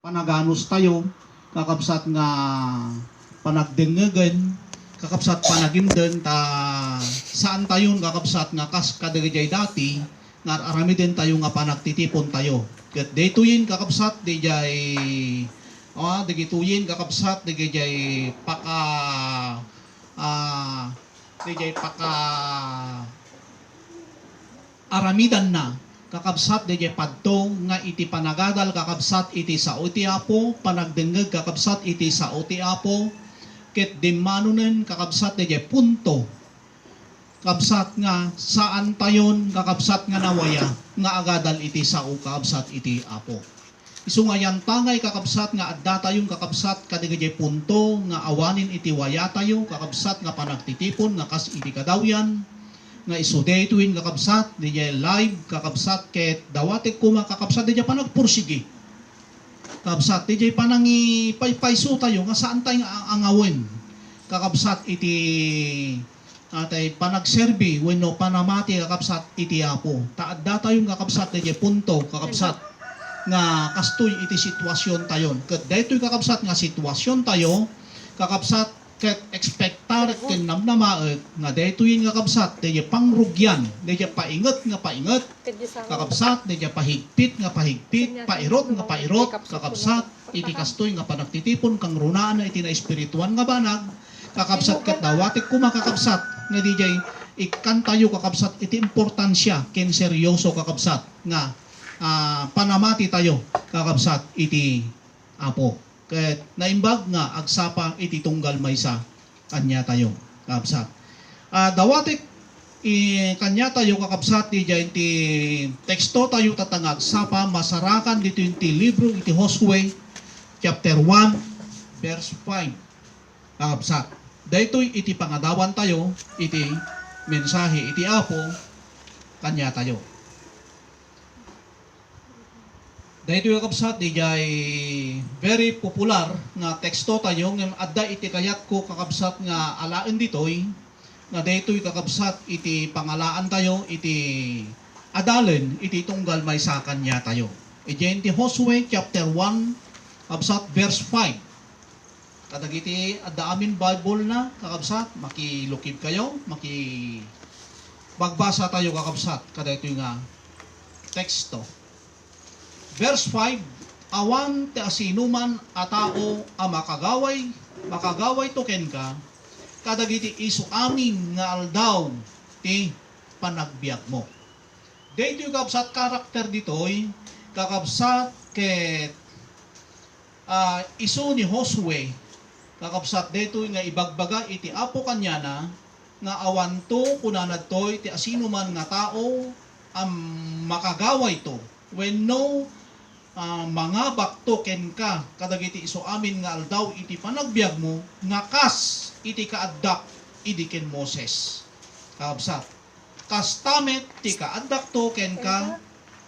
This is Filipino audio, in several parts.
panaganos tayo, kakabsat nga panagdengagan, kakabsat panagimden ta saan tayo kakabsat nga kas kadagajay dati nga arami din tayo nga panagtitipon tayo. Ket daytoyin kakabsat dijay digituyin kakabsat dijay paka aramidan na kakabsat DJ padto nga iti panagadal kakabsat iti sao iti apo panagdengeg kakabsat iti sao iti apo ket dimanunen kakabsat DJ punto kakabsat nga saan tayon kakabsat nga nawaya nga agadal iti sao kakabsat iti apo isu nga yan tangay kakabsat nga adda tayong kakabsat kadigay punto nga awanin iti waya tayo kakabsat nga panagtitipon nga kas iti kadawyan nga isuday tuwin kakabsat, di live kakabsat, ket dawatik kuma kakabsat, di panagpursigi. Kakabsat, di panangi payso tayo, nga saan tayo angawin. Kakabsat, iti atay panagserbi, wenno panamati kakabsat, iti apo. Taadda tayong kakabsat, di punto, kakabsat, nga kastoy iti sitwasyon tayo. Ket daytoy kakabsat, nga sitwasyon tayo, kakabsat, ket expectar ken namnamaet nga daytoy nga kakabsat deya pangrugyan deya painget nga painget kakabsat deya pahigpit nga pahigpit pairot nga pairot kakabsat iti kastoy nga panagtitipon kang runaan iti na espirituan nga banag kakabsat ket dawatik kuma kakabsat nga dijay ikan tayo kakabsat iti importansya ken seryoso kakabsat nga panamati tayo kakabsat iti apo. Ket naimbag nga agsapa iti tunggal maysa kanya tayo kakabsat. Dawatik kanya tayo kakabsat iti teksto tayo tatangag sapa masarakan dito iti libro iti Josue chapter 1 verse 5 kakabsat. Daytoy iti pangadawan tayo iti mensahe iti apo kanya tayo. Dahito yung kakabsat, dijay very popular nga teksto tayo ng adda iti kayat ko kakabsat nga alaan ditoy nga dahito yung kakabsat iti pangalaan tayo iti adalen iti tunggal may sa kanya tayo. Idiyan iti Josue chapter 1 kakabsat verse 5. Kadagiti adda amin Bible na kakabsat makilukid kayo magbasa tayo kakabsat kadagito nga teksto. Verse 5, awan ti asinuman a tao a makagaway token ka, kadagiti isu amin nga aldaw ti panagbiag mo. Dito yung kakabsat karakter ditoy, kakabsat ket isu ni Josue, kakabsat dito nga ibagbaga iti apo kanya na, nga awan to kunanad toy ti asinuman nga tao ang makagaway to. When no mga bakto ken ka kadagiti iso amin nga aldaw iti panagbiag mo nga kas iti kaaddak idi ken Moses kakabsat kas tamet ti kaaddak to ken ka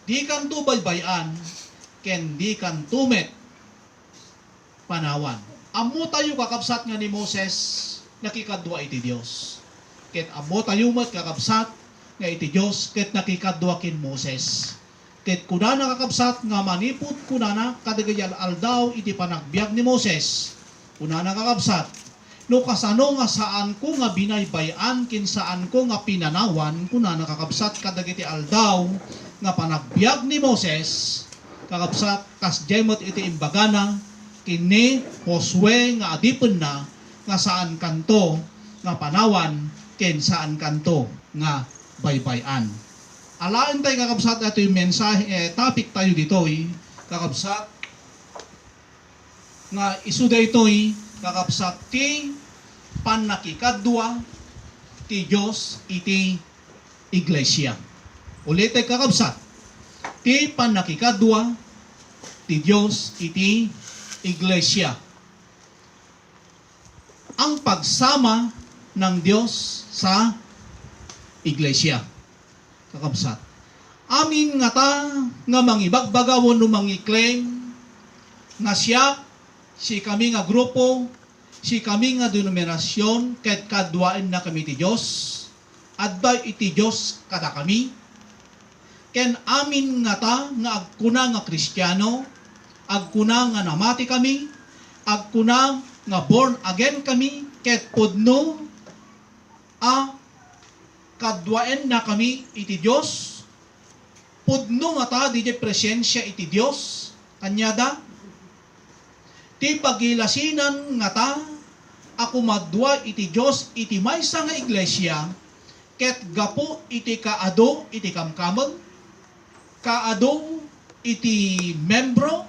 di kan tu baybayan ken di kan tumet panawan ammo tayo kakabsat nga ni Moses nakikadwa iti Dios ket ammo tayo met kakabsat nga iti Dios ket nakikadwa ken Moses. Ket kunana kakabsat nga manipod kunana kadagayal aldaw iti panagbiag ni Moses. Kunana kakabsat no kasano nga saan ko nga binaybayan kin saan ko nga pinanawan kunana kakabsat kadagiti aldaw nga panagbiag ni Moses kakabsat kas jemot iti imbagana kini Josue nga adipen na nga saan kanto nga panawan ken saan kanto nga baybayan. Alaan tayo kakabsat ito yung mensahe, topic tayo dito kakabsat nga isuda ito kakabsat ti panakikadwa ti Diyos iti iglesia. Ulit tayo kakabsat ti panakikadwa ti Diyos iti iglesia. Ang pagsama ng Diyos sa iglesia. Kakabsat. Amin nga ta nga mangibagbagawon no mangiklaim nga siya si kami nga grupo si kami nga denominasyon ket kadwaen na kami ti Dios adbay iti Dios kada kami ken amin nga ta nga agkuna nga Kristiyano agkuna nga namati kami, agkuna nga born again kami, ket pudno kadwaen na kami iti Dios, pudno nga ta di presensya iti Dios, kanyada, ti pagilasinan nga ta, ako madwa iti Dios iti maysa nga iglesia, ket gapo iti kaado iti kamkamon, kaado iti membro,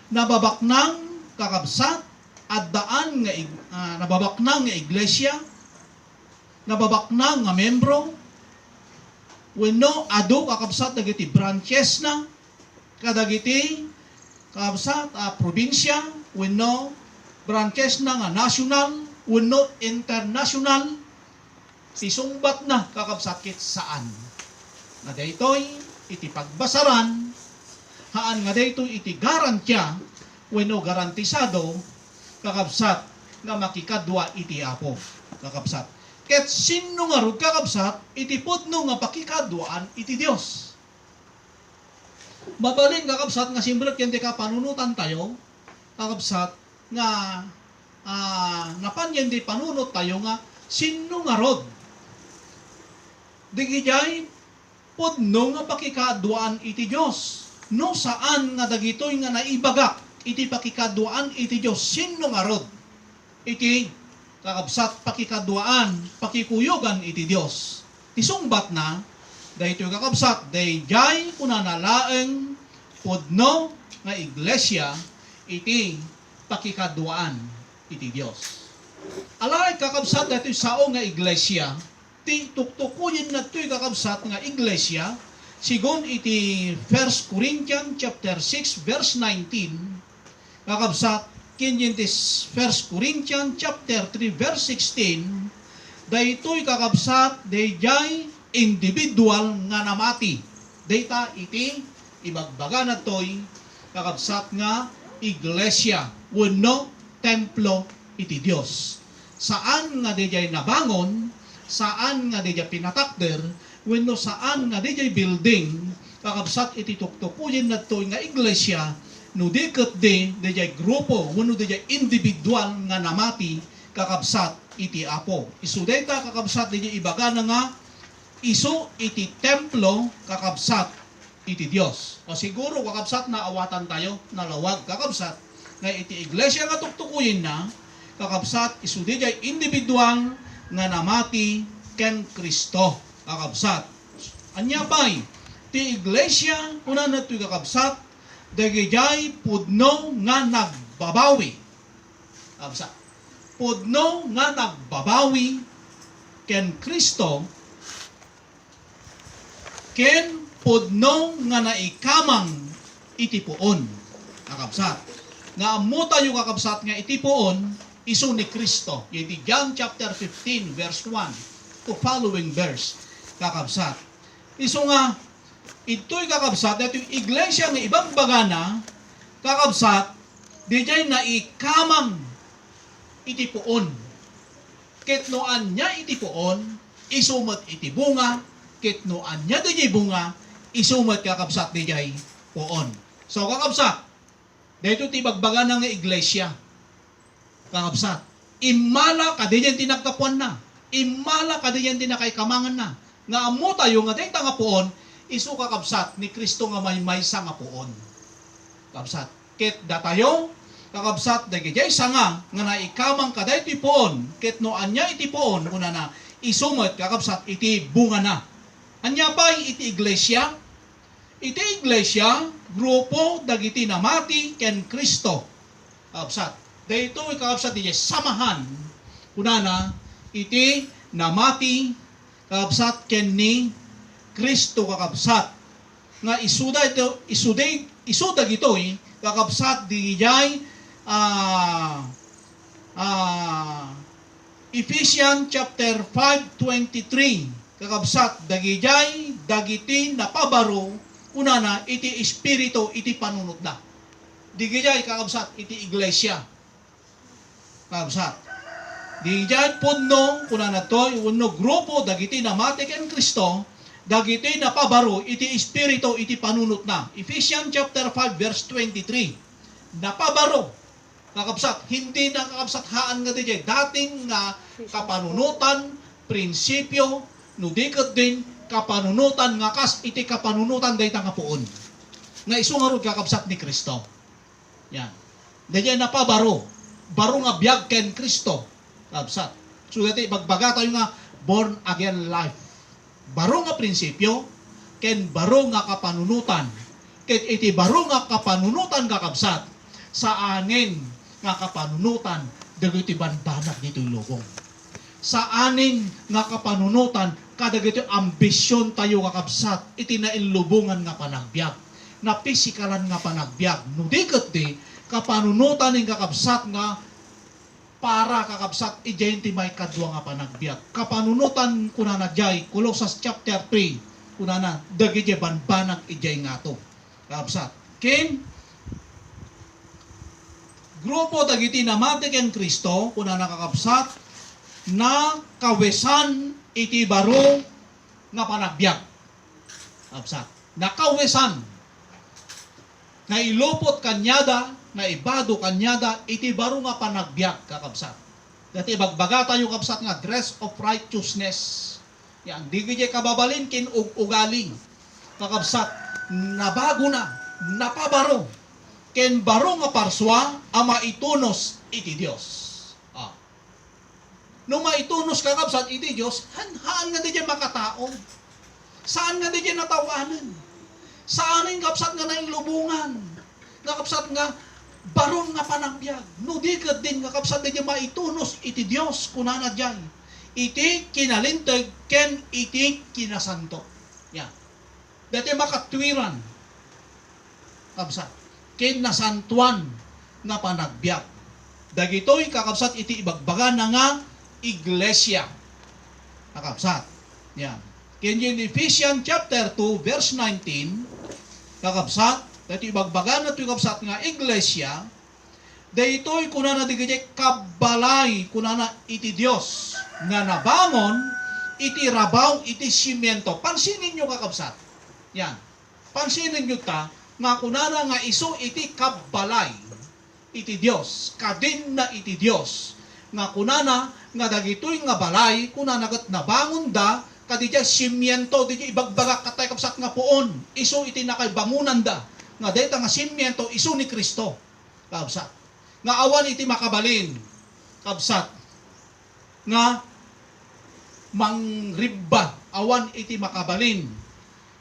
nababaknang kakabsat, at daan nga nababaknang nga iglesia, nababaknang nga membro, wenno ado kakabsat dagiti branches na, kadagiti kakabsat probinsya, wenno branches na nga national, wenno international, sisungbat na kakabsat kit saan. Na daytoy iti pagbasaran, haan nga daytoy iti garantya, wenno garantisado, kakabsat nga makikadwa iti Apo, kakabsat. Ket sino nga rod kakabsat, iti pudno nga pakikadwaan iti Dios. Mabalin kakabsat nga simbrek ken ti kapanunutan tayo, kakabsat nga napanyen di panunot tayo nga sino nga rod. Digijay pudno nga pakikadwaan iti Dios. No saan nga dagitoy nga naibagak iti pakikadwaan iti Dios, sino nga rod? Iti kakabsat pakikadwaan, pakikuyogan iti Dios. Tisungbat na, dahito kakabsat, dayjay kunanalaeng pudno nga iglesia, iti pakikadwaan iti Dios. Alay kakabsat, dahito sao nga iglesia, ti tuktukuyin na ito'y kakabsat nga iglesia, sigon iti 1 Corinthians chapter 6 verse 19, kakabsat, kinyentis 1 Corinthians chapter 3 verse 16, daytoy kakabsat, dayjay individual nga namati. Dayta iti ibagbaga na toy kakabsat nga iglesia, wenno templo iti Dios. Saan nga dayjay nabangon, saan nga dayjay pinatakder, wenno saan nga dayjay building, kakabsat iti tuktukuyin na toy nga iglesia, no di ket dayjay grupo, wenno dayjay individual nga namati, kakabsat iti Apo. Isu dayta kakabsat dayjay ibaga na nga isu iti templo, kakabsat iti Dios. O siguro kakabsat na awatan tayo, nalawag kakabsat nga iti iglesia nga tuktukuyin na, kakabsat isu dayjay individual nga namati ken Kristo, kakabsat. Anya pay ti iglesia kuna natoy kakabsat, dagijay pudno nga nagbabawi. Kakabsat, pudno nga nagbabawi ken Kristo, ken pudno nga naikamang iti puon. Kakabsat, nga amo tayo kakabsat nga iti puon, isu ni Kristo. Iti John chapter 15 verse 1 to following verse, kakabsat. Isu nga ito'y kakabsat, ito'y iglesia nga ibang bagana, kakabsat, dijay na ikamang iti puon. Ketnoan niya iti puon, isumot iti bunga, ketnoan niya dijay bunga, isumot kakabsat dijay puon. So kakabsat, dito ti bagbagana nga iglesia, kakabsat, imala ka diyan tinagkapuan na, imala ka diyan tinakaikamangan na, nga amo tayo nga dayta nga puon, isu kakabsat ni Kristo nga may maysa nga puon. Kakabsat, ket datayo, kakabsat, dagijay sanga, nga naikamang kaday iti puon, ket no anya iti puon, una na, isumot, kakabsat, iti bunga na. Anya ba iti iglesia? Iti iglesia, grupo, dagiti namati, ken Kristo. Kakabsat, dayto kakabsat, iti samahan, una na, iti namati, kakabsat, ken ni Kristo, kakabsat, nga isuda gitoy, kakabsat dijay Ephesians chapter 5:23, kakabsat dagijay dagiti napabaro unana iti espiritu iti panunot na. Digijay kakabsat iti iglesia, kakabsat dijay pudno kunana toy wenno grupo dagiti namati ken Kristo, dagiti napabaro iti espiritu iti panunot na. Ephesians chapter 5 verse 23, napabaro. Kakabsat, hindi na kakabsat haan nga DJ. Dating nga kapanunutan, prinsipyo, nudikot din, kapanunutan nga kas, iti kapanunutan day nga puon. Nga iso nga ron kakabsat ni Kristo. Yan. DJ napabaro. Baro nga biyag ken Kristo. Kakabsat. So dati, bagbaga tayo nga born again life. Baro nga prinsipyo, ken baro nga kapanunutan. Ket iti baro nga kapanunutan kakabsat sa anin nga kapanunutan dagiti banbanag dito lubong. Sa anin nga kapanunutan kadagiti ambisyon tayo kakabsat iti nailubungan nga panagbiag. Na pisikalan nga panagbiag. No diket di kapanunutan ning kakabsat nga para kakabsat ijay may kadwa nga panagbiag. Kapanunutan kunana jay Colossus chapter 3 kunana dagiti banbanag ijay nga to. Kakabsat. Ken grupo dagiti namati ken Kristo kunana kakabsat na kawesan iti baro nga panagbiag. Kakabsat. Nakawesan na ilupot kanyada na ibado kanyada iti baro nga panagbiag kakabsat. Dati bagbaga tayo kakabsat nga dress of righteousness. Yan di gid kababalin kin ugaling kakabsat nabago na napabaro ken baro nga parswa ama itunos iti Dios. No maitunos kakabsat iti Dios haan nga di makataon. Saan nga di natawanan? Saan ang kapsat nga nailubungan? Nga kapsat nga baron nga panagbiag. No di ka din nga kapsat di maitunos iti Dios kunana jay. Iti kinalintag ken iti kinasanto. Yan. Dati makatwiran. Kapsat. Ken nasantuan nga panagbiag. Dagitoy kakapsat iti ibagbaga na nga iglesia. Kakapsat. Yan. Ken in Ephesians chapter 2 verse 19 kakabsat dati ibagbagan na ito kakabsat nga iglesia daytoy kunana digiti kabalay kunana iti Dios nga nabangon iti rabaw iti simiento. Pansinin nyo kakabsat. Yan. Pansinin nyo ta nga kunana nga iso iti kabalay iti Dios kadin na iti Dios nga kunana nga dagitoy nga balay kunana ket nabangon da kadija simiento dija ibagbaga katay kapsat nga puon isu iti nakaibangunan da nga dayta nga simiento isu ni Kristo kapsat nga awan iti makabalin kapsat nga mangribba awan iti makabalin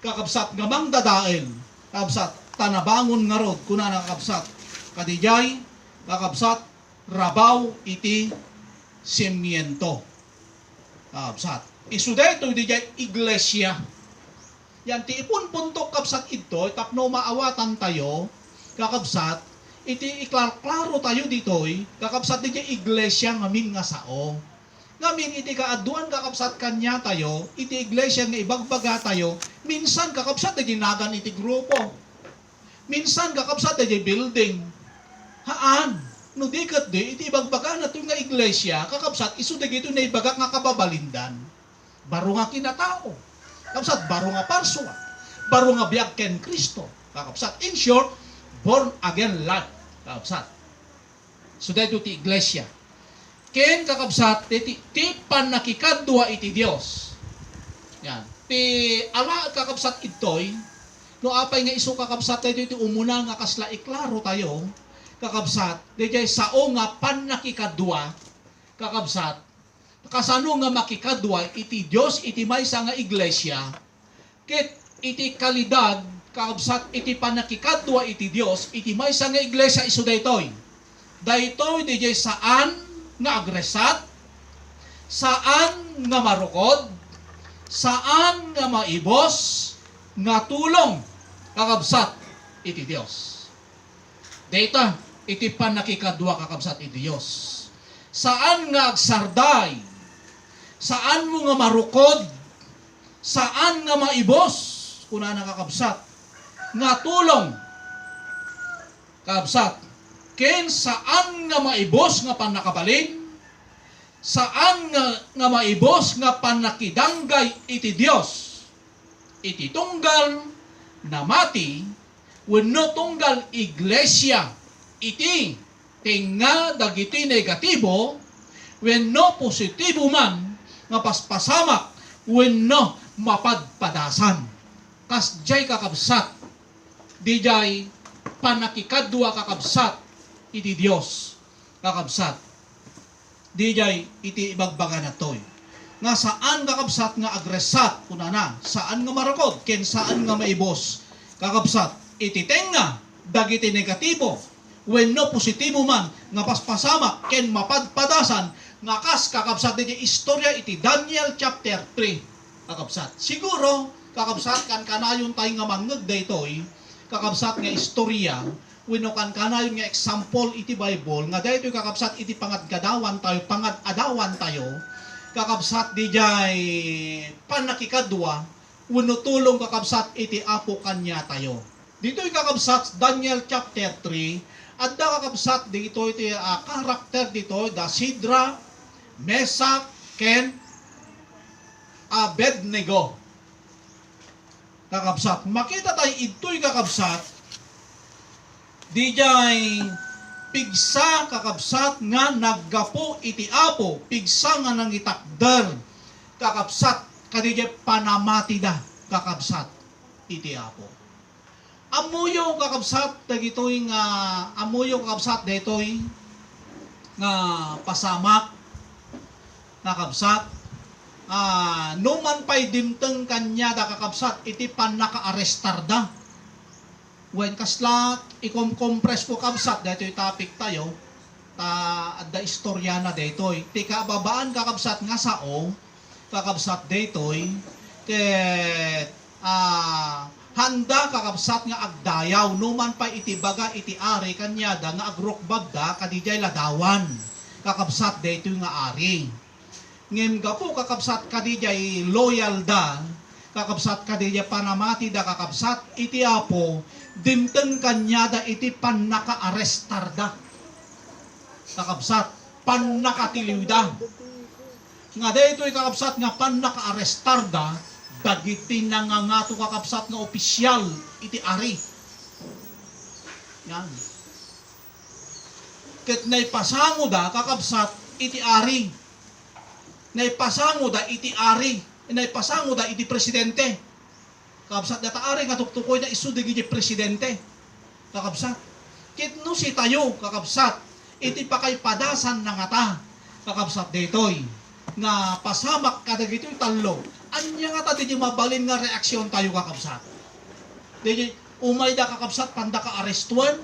kakapsat nga mangdadael kapsat tanabangon nga rod kunana kapsat kadijay kakapsat rabaw iti simiento kapsat isu dayto di iglesia. Yan ti ipon puntok kapsat ito tapno maawatan tayo kakabsat iti iklaro tayo ditoy kakabsat di iglesia ngamin nga sao. Ngamin iti kaaduan kakabsat kanya tayo iti iglesia nga ibagbaga tayo minsan kakabsat di nagan iti grupo. Minsan kakabsat di building. Haan no diket di iti ibagbaga na to nga iglesia kakabsat isu dagito na ibaga nga kababalindan. Baro nga kinatao. Kakabsat, baro nga parswa. Baro nga biyag ken Kristo. Kakabsat, in short, born again life. Kakabsat. So, dahil ti iglesia. Ken kakabsat, ti panakikadwa iti Dios. Yan. Ti ala kakabsat itoy, no apay nga iso kakabsat, dahil ti umuna nga kasla iklaro tayo, kakabsat, dahil sao nga panakikadwa, kakabsat, kasano nga makikadwa iti Dios iti maysa nga iglesia ket iti kalidad kakabsat iti panakikadwa iti Dios iti maysa nga iglesia isu daytoy DJ saan nga agresat saan nga marukod saan nga maibos nga tulong kakabsat iti Dios dayta iti panakikadwa kakabsat iti Dios saan nga agsarday saan mo nga marukod, saan nga maibos, kuna nakakabsat, nga tulong, kabsat, ken saan nga maibos nga panakabalin, saan nga maibos nga panakidanggay iti Dios, iti tunggal na mati, wenno tunggal iglesia, iti tinga dagiti negatibo wenno positibo man nga paspasamak wenno mapadpadasan. Kasjay kakabsat, dijay panakikadwa kakabsat iti Dios kakabsat. Dijay iti ibagbaga natoy. Nga saan kakabsat nga agresat kunana, saan nga marakod ken saan nga maibos. Kakabsat iti tenga dagiti negatibo wenno positibo man nga paspasamak ken mapadpadasan nga kas kakabsat iti istorya iti Daniel chapter 3 kakabsat. Siguro kakabsat kan kanayon tayo nga mangeg daytoy kakabsat nga istorya wenno kan kanayon nga example iti Bible nga daytoy kakabsat iti pangadadawan tayo kakabsat dijay panakikadwa wenno tulong kakabsat iti Apo kanya tayo. Dito'y kakabsat Daniel chapter 3 at da kakabsat dito iti karakter dito da Sidra, Mesak, ken Abednego. Kakabsat makita tayo ito'y kakabsat dijay pigsa kakabsat nga naggapo iti Apo, pigsa nga nangitakder kakabsat kadijay panamati da kakabsat iti Apo. Amuyo kakabsat dagitoy nga amuyo kakabsat daytoy nga pasamak kakabsat numan pay dimteng kanya da kakabsat iti panakaarestar da. When kasla ikom-compress ko kabsat daytoy topic tayo adda istorya na daytoy ti kababaan kakabsat nga sao kakabsat daytoy ket handa kakabsat nga agdayaw numan pa iti baga iti ari kanyada nga agrukbag da kadijay ladawan kakabsat daytoy nga ari ngem gapo kakabsat kadijay loyal da kakabsat kadijay panamati da kakabsat iti Apo dimteng kanyada iti pannaka-arestar da kakabsat pannakatiliw da nga daytoy kakabsat nga pannaka-arestar da dagiti nangangato kakabsat nga opisyal iti ari. Yan. Ket naipasango da kakabsat iti ari. Naipasango da iti ari. Naipasango da iti presidente. Kakabsat data ari nga tuktukoy na isu digiti presidente. Kakabsat. Ket no si tayo kakabsat iti pakaypadasan na nga ta. Kakabsat daytoy nga pasamak kadagitoy tallo. Anya nga ta di mabalin nga reaksyon tayo kakabsat. Di umay da kakabsat panda ka arestuan,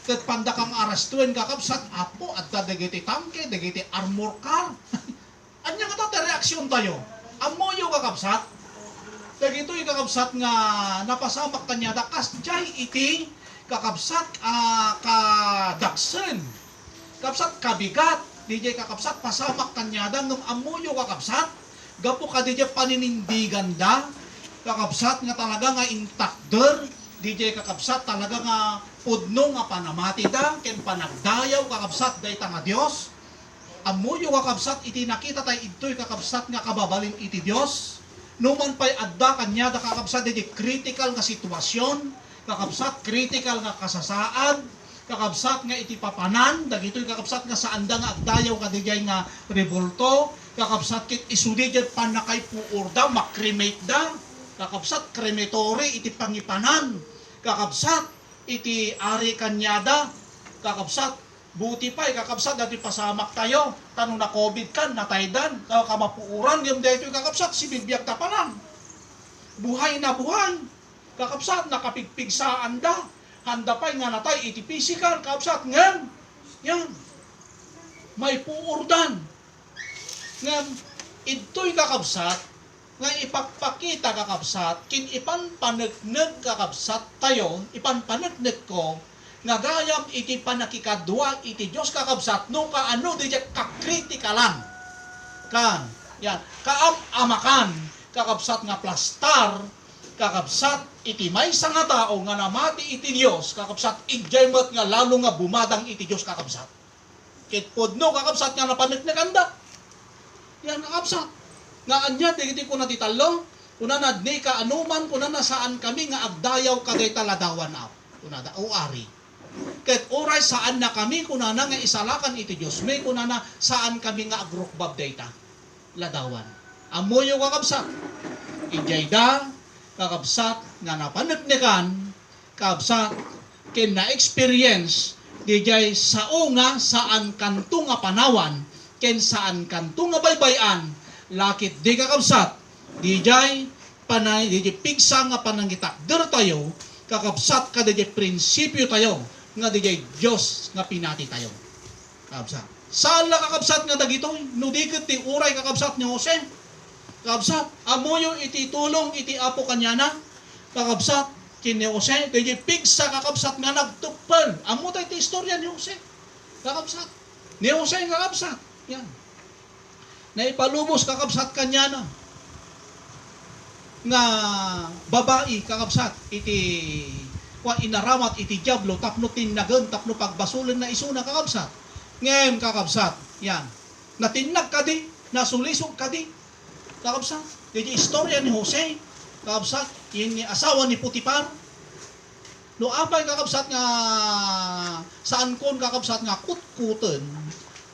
ket panda kang arestuan kakabsat Apo at dagiti tangke, dagiti armor car. Anya nga ta reaksyon tayo. Amoyo kakabsat. Dagitoy kakabsat nga napasamak kanya da kasjay iti kakabsat kadaksen. Kakabsat kabigat, DJ kakabsat pasamak kanya da ngem amoyo kakabsat. Gapo kadijay paninindigan da kakabsat nga talaga nga intakder DJ kakabsat talaga nga pudno nga panamati da ken panagdayaw kakabsat dayta nga Dios. Amuyo kakabsat iti nakita tay idtoy kakabsat nga kababalin iti Dios. Numan pay adda kanya da kakabsat iti critical nga sitwasyon, kakabsat critical nga kasasaan, kakabsat nga iti papanan dagitoy kakabsat nga saan da nga agdayaw kadijay nga revolto. Kakabsat kit isudi dyan panakay puur da, makremate da. Kakabsat krematory iti pangipanan. Kakabsat iti ari kanyada. Kakabsat buti pa kakabsat dati pasamak tayo. Tanong na COVID kan, nataydan, kamapuuran, yung dito kakabsat si bibiyag tapanan. Buhay na buhay. Kakabsat nakapigpigsaan da. Handa pa nga natay iti physical. Kakabsat ngem. Yan. May puurdan. Nga ito'y kakabsat nga ipagpakita kakabsat kin ipanpanagnig kakabsat tayo ipanpanagnig ko nga gayam iti panakikadwa iti Diyos kakabsat no kaano di kakritikalan kan yan kaam-amakan kakabsat nga plastar kakabsat iti maysa nga tao nga namati iti Diyos kakabsat igaymat nga lalo nga bumadang iti Diyos kakabsat kit podno kakabsat nga napanagnikanda. Yan kakabsat. Nga anya, digiti ko na titalo, kuna na ka anuman, kuna na saan kami nga agdayaw kaday taladawan na. Kuna da, o ari. Ket oray saan na kami kunana nga isalakan iti Dios may kunana saan kami nga agrukbab dayta ladawan. Amoyo kakabsat. Ijay da kakabsat nga napanagnikan kakabsat ken na experience dijay sao nga saan kanto nga panawan ken saan kanto nga baybayan lakit di kakabsat dijay panay dijay pigsa nga panangitakder tayo kakabsat ka dijay prinsipyo tayo nga dijay Dios nga pinati tayo kakabsat saan la kakabsat nga dagitoy no diket ti uray kakabsat ni Jose kakabsat amoyo iti tulong iti apo kanyana kakabsat kini Jose dijay pigsa kakabsat nga nagtupal amo tay ti istorya ni Jose kakabsat ni Jose kakabsat yan na ipalubos kakabsat kanyana nga babae kakabsat iti inaramat iti diablo tapno tinagan tapno pagbasulan na isuna kakabsat ngem kakabsat yan natinag kadi nasulisog kadi kakabsat iti istorya ni Jose kakabsat yung asawa ni Putipar no apay kakabsat nga saan kon kakabsat nga kutkuten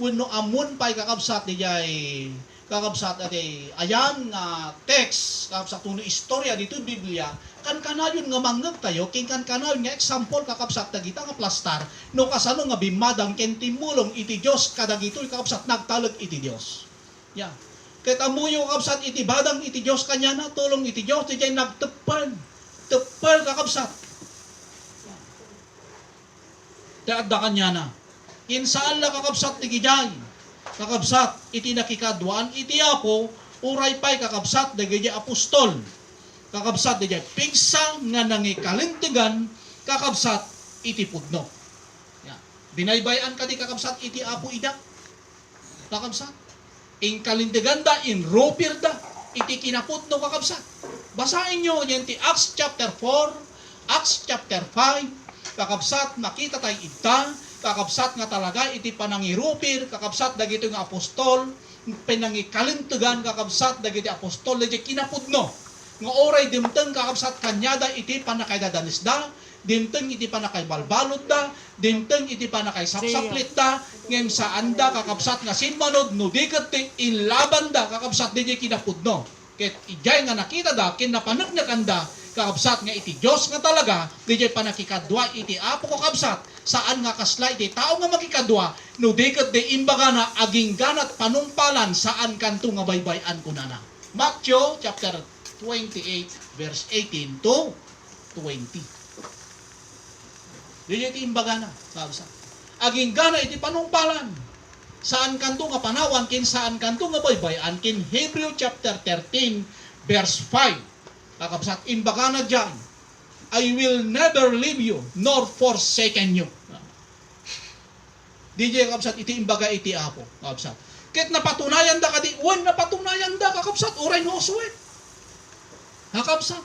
wenno amon pay kakabsat dijay kakabsat ati ayan nga text kakabsat no istorya dito Biblia kan kanayon nga manggag tayo king kan kanayon nga example kakabsat dagita nga plastar no kasano nga bimadang ken timulong iti Dios kadagitoy kakabsat nagtalag iti Dios ya ket amuyo kakabsat iti badang iti Dios kanya na tulong iti Dios dijay nagtepal kakabsat taadda kanya na insaan la kakabsat ti gijay kakabsat iti nakikadwan iti apo uray pay kakabsat dagiti apostol kakabsat dagiti pigsa nga nangikalintigan kakabsat iti pudno ya binaybayan kadi kakabsat iti apo ida kakabsat in kalintigan da in ropir da iti kinapudno kakabsat basahin nyo yan ti Acts chapter 4 Acts chapter 5 kakabsat makita tayo ita kakabsat nga talaga iti panangirupir kakabsat dagito nga apostol pinangikalintugan kakabsat dagiti apostol dagiti kinapudno nga oray dimteng kakabsat kanyada iti panakaydadanis da dimteng iti panakaybalbalot da dimteng iti panakaysapsaplit da ngem saan da kakabsat nga sinmanod no diket ti inlaban da kakabsat dagiti kinapudno ket ijay nga nakita da ken napanagnakan da kakabsat nga iti Dios nga talaga dijay panakikadwa iti apo kakabsat saan nga kasla iti tao nga makikadwa no diket di imbaga na aging ganat panungpalan saan kanto nga baybayan kunana Matthew chapter 28 verse 18 to 20 dijay iti imbaga na kakabsat aging gana iti panungpalan saan kanto nga panawan ken saan kanto nga baybayan ken Hebrew chapter 13 verse 5 kakabsat imbaga na dyan I will never leave you nor forsaken you DJ kakabsat iti imbaga iti apo kakabsat ket napatunayan da kadi wen napatunayan da kakabsat uray no Josue kakabsat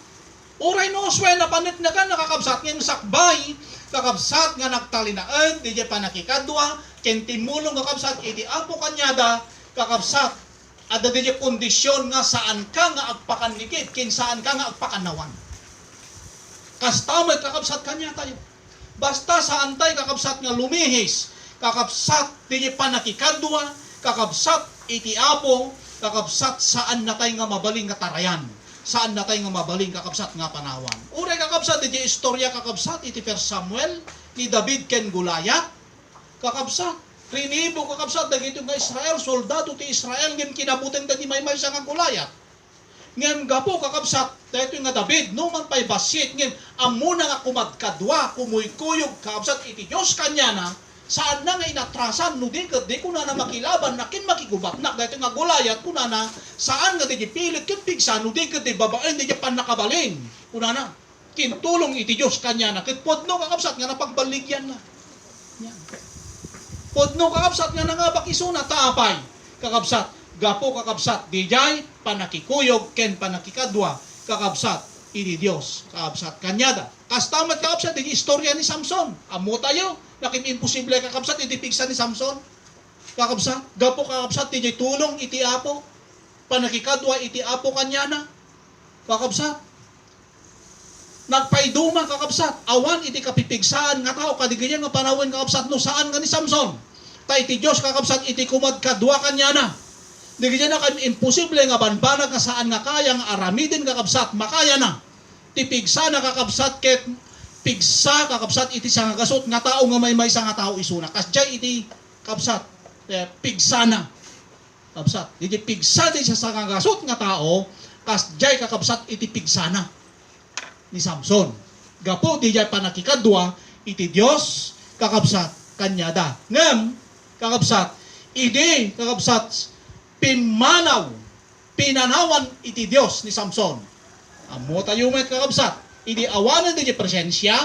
uray no Josue napanit na kan nakakabsat ngem sakbay kakabsat nga nagtalinaan DJ panakikadwa ken timulong kakabsat iti apo kanyada kakabsat ada DJ kondisyon nga saan ka nga agpakanlikid ken saan ka nga agpakanawan kastamet kakabsat kanya tayo basta saan tayo kakabsat nga lumihis kakabsat DJ panakikadwa kakabsat iti apo kakabsat saan na tayo nga mabaling nga tarayan saan na tayo nga mabaling kakabsat nga panawan uray kakabsat DJ istorya kakabsat iti 1 Samuel ni David ken Goliath kakabsat rinibo kakabsat dagito nga Israel soldado ti Israel ngem kinabutan dati maymay sa nga Goliath ngem gapo kakabsat dayto nga David no man pay basit ngem ammo na nga kumadkadwa kumuykuyog kakabsat iti Dios kanya na saan na nga inatrasan no diket di kuna na makilaban na kin makigubatnak dayto nga Goliath kuna na saan nga di pilit ken pigsa no diket di babaen di pan nakabalin kuna na kintulong iti Dios kanya na ket podno kakabsat nga napagbaligyan na yan podno kakabsat nga nangabak isuna taapay kakabsat gapo kakabsat dijay panakikuyog ken panakikadwa kakabsat iti Dios kakabsat kanyada kastamet kakabsat iti istorya ni Samson amo tayo nakin imposible kakabsat iti pigsa ni Samson kakabsat gapo kakabsat dijay tulong iti apo panakikadwa iti apo kanyana kakabsat nagpaiduma kakabsat, awan iti kapipigsaan nga tao, kadigyan nga panawin kakabsat, no saan nga ni Samson. Ta iti Diyos kakabsat, iti kumad kadwa kanya na. Digyan na kami imposible nga banbanag nga saan nga kaya nga aramidin kakabsat, makaya na. Ti pigsa na kakabsat, ket pigsa kakabsat, iti sa nga gasot, nga tao nga may sa nga tao isuna. Kasjay iti kakabsat, pigsa na. Kakabsat, iti pigsa di sa nga gasot nga tao, kasjay kakabsat, iti pigsa na. Ni Samson. Gapo di jay panakikadwa iti Dios kakabsat kanyada. Ngem kakabsat idi kakabsat pinanawan iti Dios ni Samson. Amo tayo met kakabsat idi awanan di jay presensya,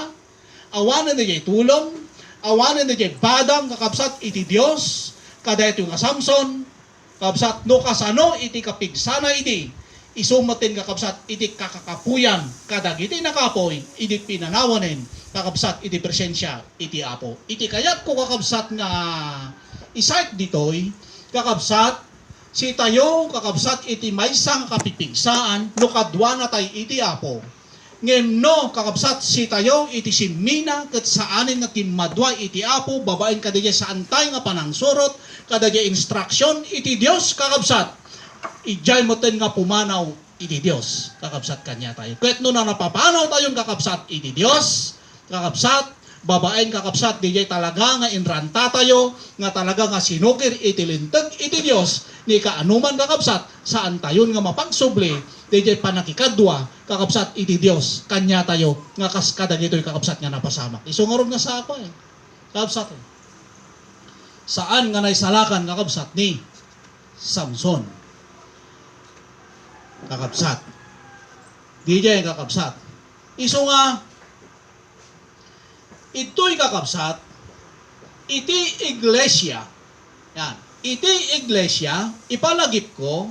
awanan di jay tulong, awanan di jay badang kakabsat iti Dios kada ito nga Samson kakabsat no kasano iti kapigsana iti isumatin kakabsat iti kakakapuyan kadagiti nakapoy iti pinanawanin kakabsat iti presensya iti apo. Iti kayat ko kakabsat nga isayt ditoy kakabsat si tayo kakabsat iti maysang kapipigsaan no kadwa na tay iti apo. Ngem no kakabsat si tayo iti simina ket saanin nga timadwa iti apo babaen kadagiti sa antay nga panangsurot kadagiti instruction iti Dios kakabsat. Ijay mo ten nga pumanaw iti Dios kakabsat kanya tayo. Ket no na napapanaw tayong kakabsat iti Dios kakabsat babaen kakabsat dijay talaga nga inranta tayo nga talaga nga sinukir iti linteg iti Dios ni kaanuman kakabsat saan tayon nga mapagsubli dijay panakikadwa kakabsat iti Dios kanya tayo nga kas kadagitoy kakabsat nga napasamak. Isungarod nga sa ako kakabsat saan nga naisalakan kakabsat ni Samson kakabsat. DJ kakabsat. Iso nga, ito'y kakabsat, iti iglesia, yan, iti iglesia, ipalagip ko,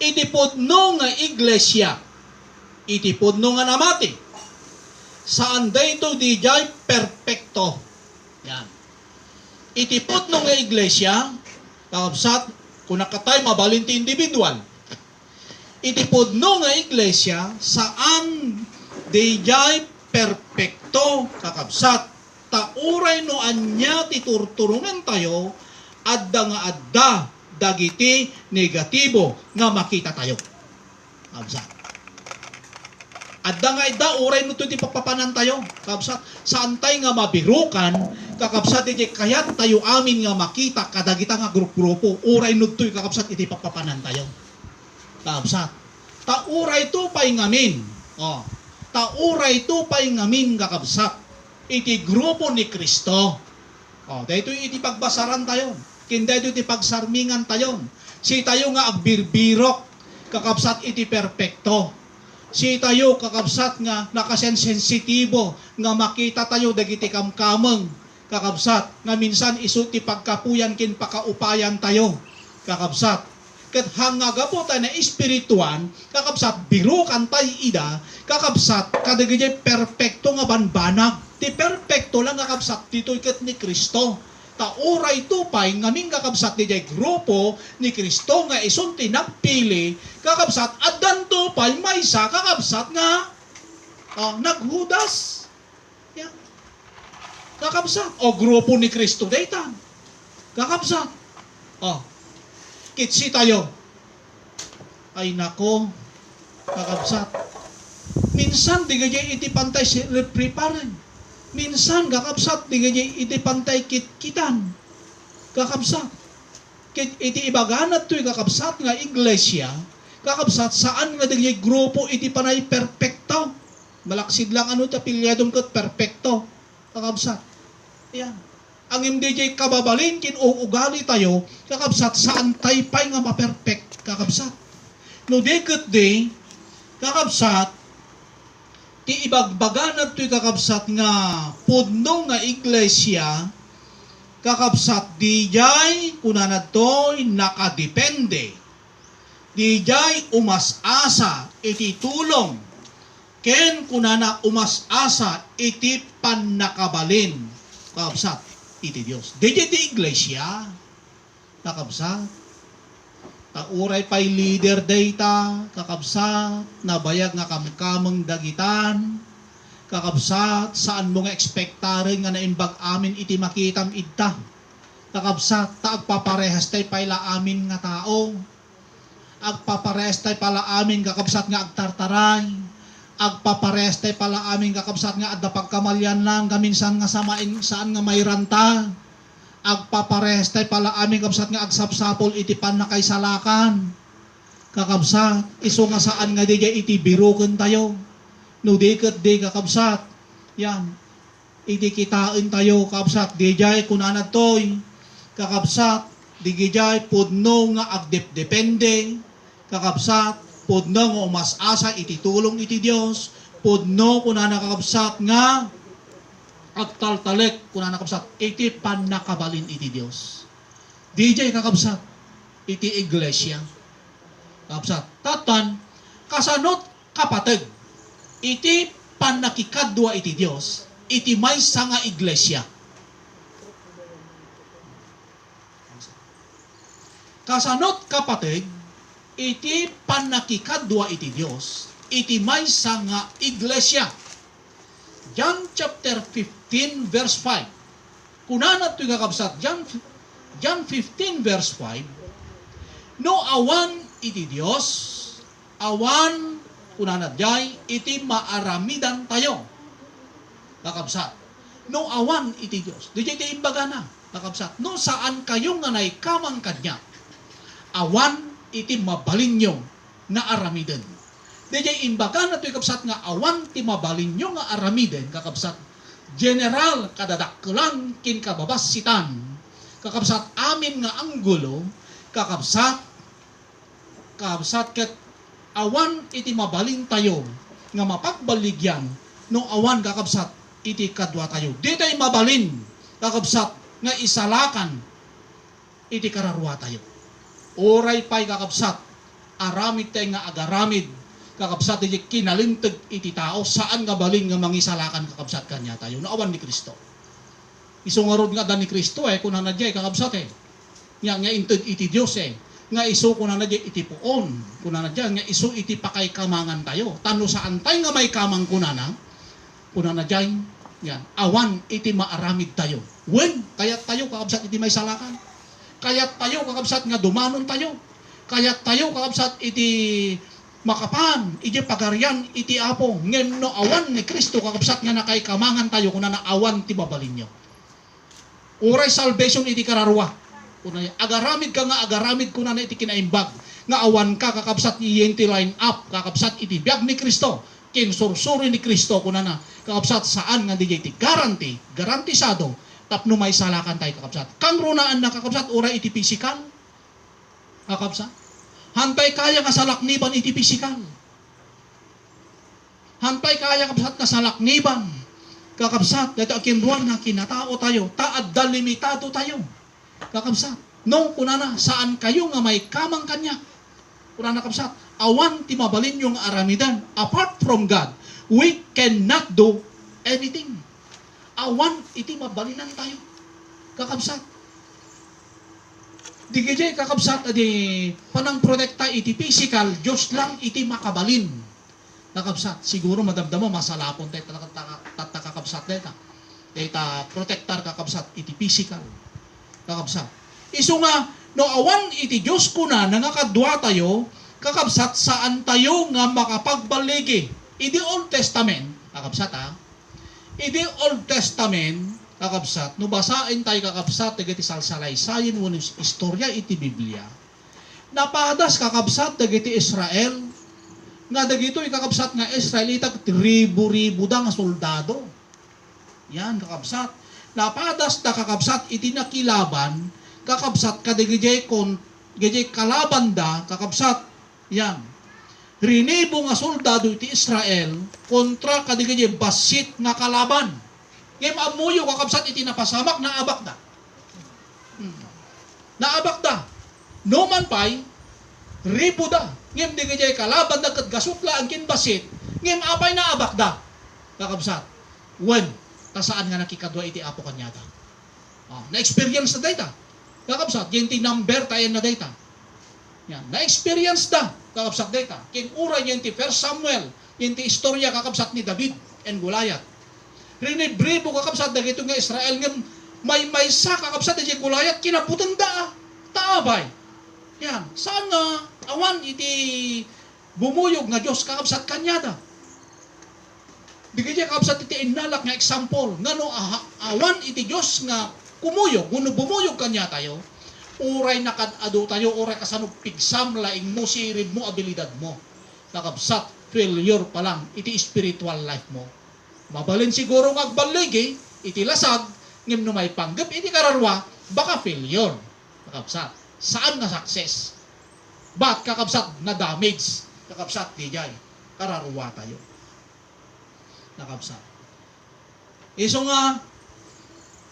iti pudno nga iglesia, iti pudno nga namati, saan dayto DJ perfecto. Yan. Iti pudno nga iglesia, kakabsat, kung nakatay mabalinti individual, itipudno nga iglesia saan dijay perpekto kakabsat tauray no anya titurturungan tayo adda nga adda dagiti negatibo nga makita tayo kakabsat adda nga adda uray no ti papapanan tayo kakabsat saan tayo nga mabirukan kakabsat iti kayat tayo amin nga makita kadagita nga grupo uray no ti kakabsat iti papapanan tayo kakabsat. Tauray to pay ngamin. Tauray to pay ngamin kakabsat. Iti grupo ni Kristo. Dahito iti pagbasaran tayo. Kinda iti pagsarmingan tayo. Si tayo nga agbirbirok kakabsat iti perpekto. Si tayo kakabsat nga nakasensitibo nga makita tayo dagiti kamkameng kakabsat nga minsan isu ti pagkapuyan kin pakaupayan tayo kakabsat. Ket hangaga po tayo na espirituan, kakabsat, biro kantay ida, kakabsat, kadagiti perfecto nga banbanag. Ti perfecto lang kakabsat, dito'y ket ni Kristo. Tauray tupay, ngaming kakabsat di grupo ni Kristo nga isun tinagpili, kakabsat, at dan tupay, maysa kakabsat nga, naghudas. Yan. Kakabsat, grupo ni Kristo, daytan. Kakabsat. Kitsi tayo. Ay nako, kakabsat. Minsan, di gaya iti pantay si repreparen. Minsan, kakabsat, di gaya iti pantay kitkitan. Kakabsat. Iti ibaganat to'y kakabsat nga iglesia, kakabsat, saan nga di gaya grupo iti panay perfecto. Malaksid lang ano tapilyadong kat perfecto. Kakabsat. Yan. Ang hindi jay kababalin kin o ugali tayo, kakabsat, saan tayo pa'y nga maperfect, kakabsat. No deket day, kakabsat, ti ibagbaganat to'y kakabsat nga pudno nga iglesia, kakabsat, di jay kunanad to'y nakadepende, di jay umas-asa iti tulong, ken kunana umas-asa iti pannakabalin, kakabsat. Iti Dios. Dito iti iglesia, kakabsat. Uray pa'y leader data, kakabsat, nabayag nga kamkamang dagitan, kakabsat, saan mo nga ekspektarin nga naimbag amin iti makitam idta. Kakabsat, agpaparehas tayo pala amin nga tao. Agpaparehas tayo pala amin kakabsat nga agtartaray. Agpaparehas tayo pala amin kakabsat nga adda pagkamalyan lang, gaminsan nga samain saan nga may ranta. Agpaparehas tayo pala amin kakabsat nga agsapsapol iti pan na kay salakan. Kakabsat, iso nga saan nga di iti biruken tayo. No diket di kakabsat. Yan. Iti kitain tayo kakabsat. Di jay kunanad toy. Kakabsat. Di jay pudno nga agdepende. Kakabsat. Pudno nga umasasa iti tulong iti Dios. Pudno kunana kakabsat nga agtaltalek kunana kakabsat iti panakabalin iti Dios. Di jay kakabsat. Iti iglesia. Kakabsat. Tatan. Kasanot kapatid. Iti panakikadwa iti Dios, iti maysa nga iglesia. Kasanot kapatid, iti panakikadwa iti Dios, iti maysa nga iglesia. John chapter 15 verse 5. Kunana ito'y kakabsat, John 15 verse 5, no awan iti Dios, awan kunana jay iti maaramidan tayo. Kakabsat. No awan iti Dios. Di jay iti imbaga na. Kakabsat. No saan kayo nga naikamang kanya. Awan iti mabalinyo na aramiden. Di jay imbaga na ito'y kakabsat nga awan ti mabalinyo nga aramiden. Kakabsat. General kadadakkelan kin kababasitan. Kakabsat amin nga anggulo. Kakabsat ket awan iti mabalin tayo nga mapagbaligyan no awan kakabsat iti kadwa tayo. Di tayo mabalin kakabsat nga isalakan iti kararwa tayo. Oray pa'y kakabsat aramid tayo nga agaramid kakabsat iti kinalintag iti tao saan nga balin nga mangisalakan kakabsat kanya tayo no awan ni Kristo. Isungarod nga dan ni Kristo kung nanadya kakabsat nga intag iti Diyos nga iso kuna na iti puon, kuna na nga iso iti pakay kamangan tayo. Tano saan tayo nga may kamang kuna na yan, awan iti maaramid tayo. When, kayat tayo kakabsat iti may salakan. Kayat tayo kakabsat nga dumanon tayo. Kayat tayo kakabsat iti makapan, iti pagaryan, iti apo. Ngem no awan ni Kristo kakabsat nga nakay kamangan tayo, kuna na awan ti babalin nyo. Uray salvation iti kararwa. Agaramid ka nga, agaramid ko na iti kinaimbag. Nga awan ka, kakabsat iyenti line up, kakabsat iti biyag ni Kristo, kinsursuri ni Kristo, kuna na, kakabsat saan nga di iti garantisado, tapno may salakan tayo kakabsat. Kang runaan na kakabsat, ura iti pisikal, kakabsat. Hantay kaya nga salakniban iti pisikal. Hantay kaya kakabsat nga salakniban, kakabsat, dito akinruan na kinatao tayo, taadda limitado tayo. Kakabsat. No, kunana, saan kayo nga may kamang kanya? Kunana kakabsat, awan ti mabalin yung aramidan. Apart from God, we cannot do anything. Awan iti mabalinan tayo. Kakabsat. Di kaya kakabsat, adi panang protekta iti physical, Diyos lang iti makabalin. Kakabsat. Siguro madamdamo masalapon tayo kakabsat deta. Deta protektar kakabsat iti physical. Kakabsat. Iso nga, no awan iti Diyos kuna na nga kadwa tayo, kakabsat saan tayo nga makapagbaligi. Idi Old Testament, kakabsat Idi Old Testament, kakabsat, no basain tayo kakabsat, dagiti salsalaysayin mo istorya iti Biblia. Napadas kakabsat, dagiti Israel, nga dagito kakabsat nga Israelita, ribu-ribu da nga soldado. Yan, kakabsat. Napadas na kakabsat iti nakilaban, kakabsat kadigijay kalaban da, kakabsat, yan. Rinibo nga soldado iti Israel kontra kadigijay basit nga kalaban. Ngayon amuyo kakabsat iti napasamak na abak da. Naabak da. No man pay, ribo da. Ngayon digijay kalaban da kat gasutla ang kinbasit, ngayon apay na abak da. Kakabsat. When? Tasaan nga nakikadwa iti apo kanyata. Na-experience na data. Kakabsat, yung number tayo na data. Yan, na-experience da kakabsat data. Kin uray yung ti 1 Samuel, yung ti istorya kakabsat ni David and Goliath. Rinibribo kakabsat da gito nga Israel nga may sa kakabsat da Goliath kinabutan da taabay. Yan, saan nga awan iti bumuyog nga Diyos kakabsat kanya da. Di kaya kakabsat iti inalak nga example nga no awan iti Diyos nga kumuyog, kuno bumuyog kanya tayo, uray nakadado tayo, uray kasano pigsam laing mo, sirib mo, abilidad mo. Nakabsat, failure pa lang, iti spiritual life mo. Mabalin siguro nga agbaligi, iti lasag, ngim no may panggap, iti kararwa, baka failure. Nakabsat. Saan nga success? Ba't kakabsat na damage? Kakabsat, di jay. Kararwa tayo. Nakabsat. Iso nga,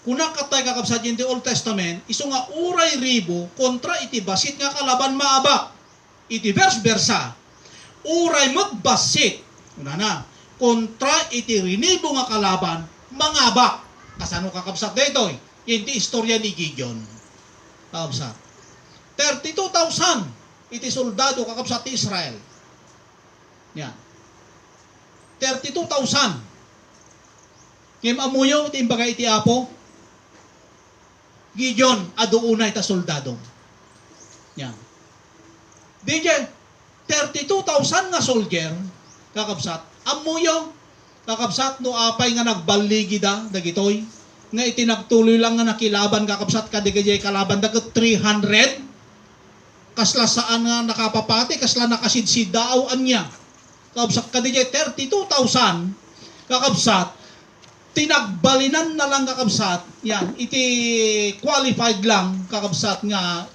kuna katay kakabsat yung Old Testament, iso nga uray ribo kontra iti basit nga kalaban maabak. Iti verse-versa, uray magbasit, una na, kontra iti rinibo nga kalaban mangabak. Kasano kakabsat dito eh? Yung istorya ni Gideon. Kakabsat. 32,000 iti soldado kakabsat ni Israel. Yan. 32,000. Kim amuyo, iti imbaga iti apo, Gideon, aduunay ta soldado. Yan. DJ, 32,000 nga soldier, kakabsat, amuyo, kakabsat, no apay nga nagbaligi da, dagitoy, nga itinagtuloy lang nga nakilaban, kakabsat, kadigayay kalaban, dagat 300, kasla saan nga nakapapati, kasla nakasidsid daawaan niya. Kakabsat, kadigayay 32,000, kakabsat, tinagbalinan na lang kakabsat, yan, iti qualified lang kakabsat nga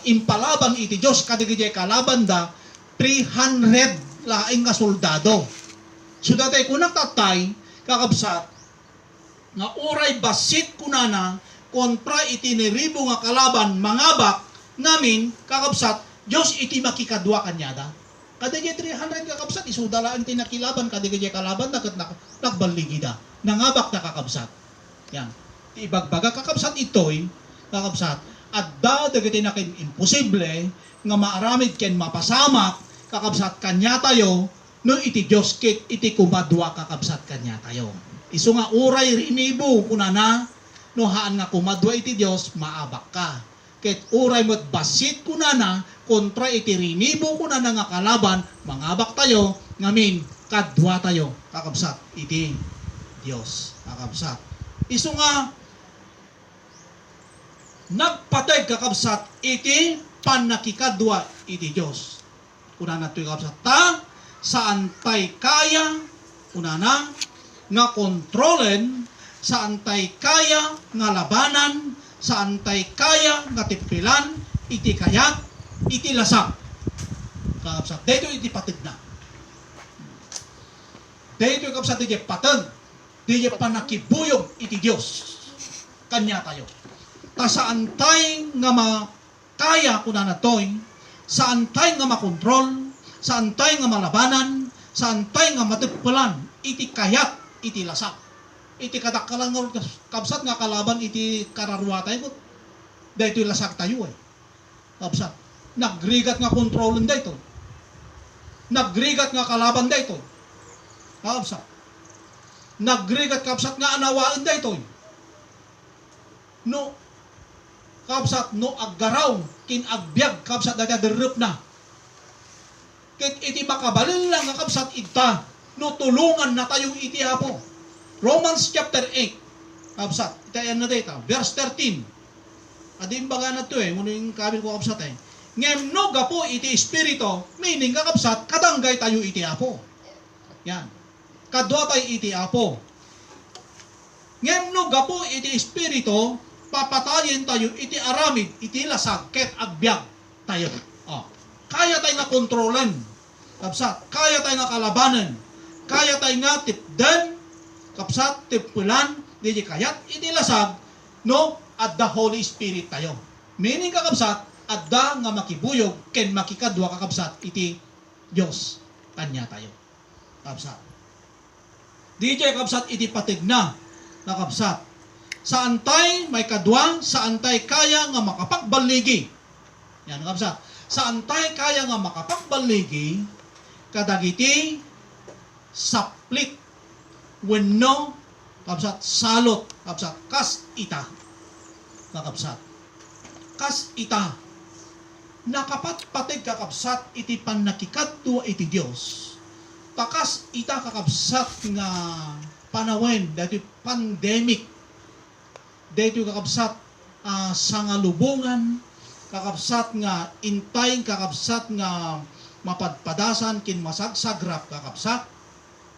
impalaban iti Diyos kadigayay kalaban da 300 laing nga soldado. So datay kunang tatay kakabsat nga uray basit kunana kontra iti niribo nga kalaban mangabak namin kakabsat Diyos iti makikadwa kanyada. Kadigay 300 kakabsat, isudalaan tinakilaban, kadigay kalaban, nagbaligi da. Nangabak na kakabsat. Yan. Ibagbaga kakabsat ito'y, kakabsat, at dagiti na kin imposible, nga maaramid ken mapasamak, kakabsat kanya tayo, no iti Diyos kit iti kumadwa kakabsat kanya tayo. Isu nga uray rinibo, kunana, no haan nga kumadwa iti Diyos, maabak ka. Ket uray mo't basit kunana, kontra iti rinibo kunana nga kalaban, mangabak tayo, ngamin, kadwa tayo, kakabsat, iti Diyos, kakabsat. Isu nga, nagpatay kakabsat, iti panakikadwa, iti Diyos. Kunana ito'y kakabsat, ta, saan tay kaya, kunana, nga kontrolen, saan tay kaya, nga labanan, saan tay kaya nga tipilan, iti kayat, iti lasak. Kakabsat, dito iti patid na. Dito kakabsat, iti patid. Dito panakibuyog iti Diyos. Kanya tayo. Ta saan tay nga makaya kuna na toy, saan tay nga makontrol, saan tay nga malabanan, saan tay nga matipilan, iti kayat, iti lasak. Iti kadakalang nga kabsat nga kalaban iti kararwa tayo. Dahil ito'y lasak tayo eh. Kabsat. Nagrigat nga kontrolin dahito. Nagrigat nga kalaban dahito. Kabsat. Nagrigat kabsat nga anawaan dahito. No, kabsat, no aggaraw, kinagbyag, kabsat na daderup na. Kit iti makabalin lang nga kabsat ita, no tulungan na tayo iti hapo. Romans chapter 8, kabsat, itayan na dito, verse 13. Adim baga na ito eh, muna yung kabil ko kabsat eh. Ngem no gapo iti espirito, meaning kakabsat, kadanggay tayo iti apo. Yan. Kadwa tayo iti apo. Ngem no gapo iti espirito, papatayin tayo iti aramid, iti lasag, ket agbyag tayo. Oh. Kaya tayo nga kontrolan, kabsat, kaya tayo nga kalabanan, kaya tayo nga tipden, kapsat, tipulan, di kayat, itilasag, no, at the Holy Spirit tayo. Meaning kakabsat, at da nga makibuyog, ken makikadwa kakabsat, iti Diyos, kanya tayo. Kapsat. Di kakabsat, iti patig na, kakabsat. Saan tay may kadwa, saan tay kaya nga makapagbaligi. Yan, kakabsat. Saan tayo kaya nga makapagbaligi kadagiti saplit wenno kakabsat salot kakabsat kas ita kakabsat kas ita nakapatpatig kakabsat iti pannakikadto iti Dios takas ita kakabsat nga panawen dahil pandemic dahil kakabsat sa nga lubungan kakabsat nga intay kakabsat nga mapadpadasan kin masagsagrap kakabsat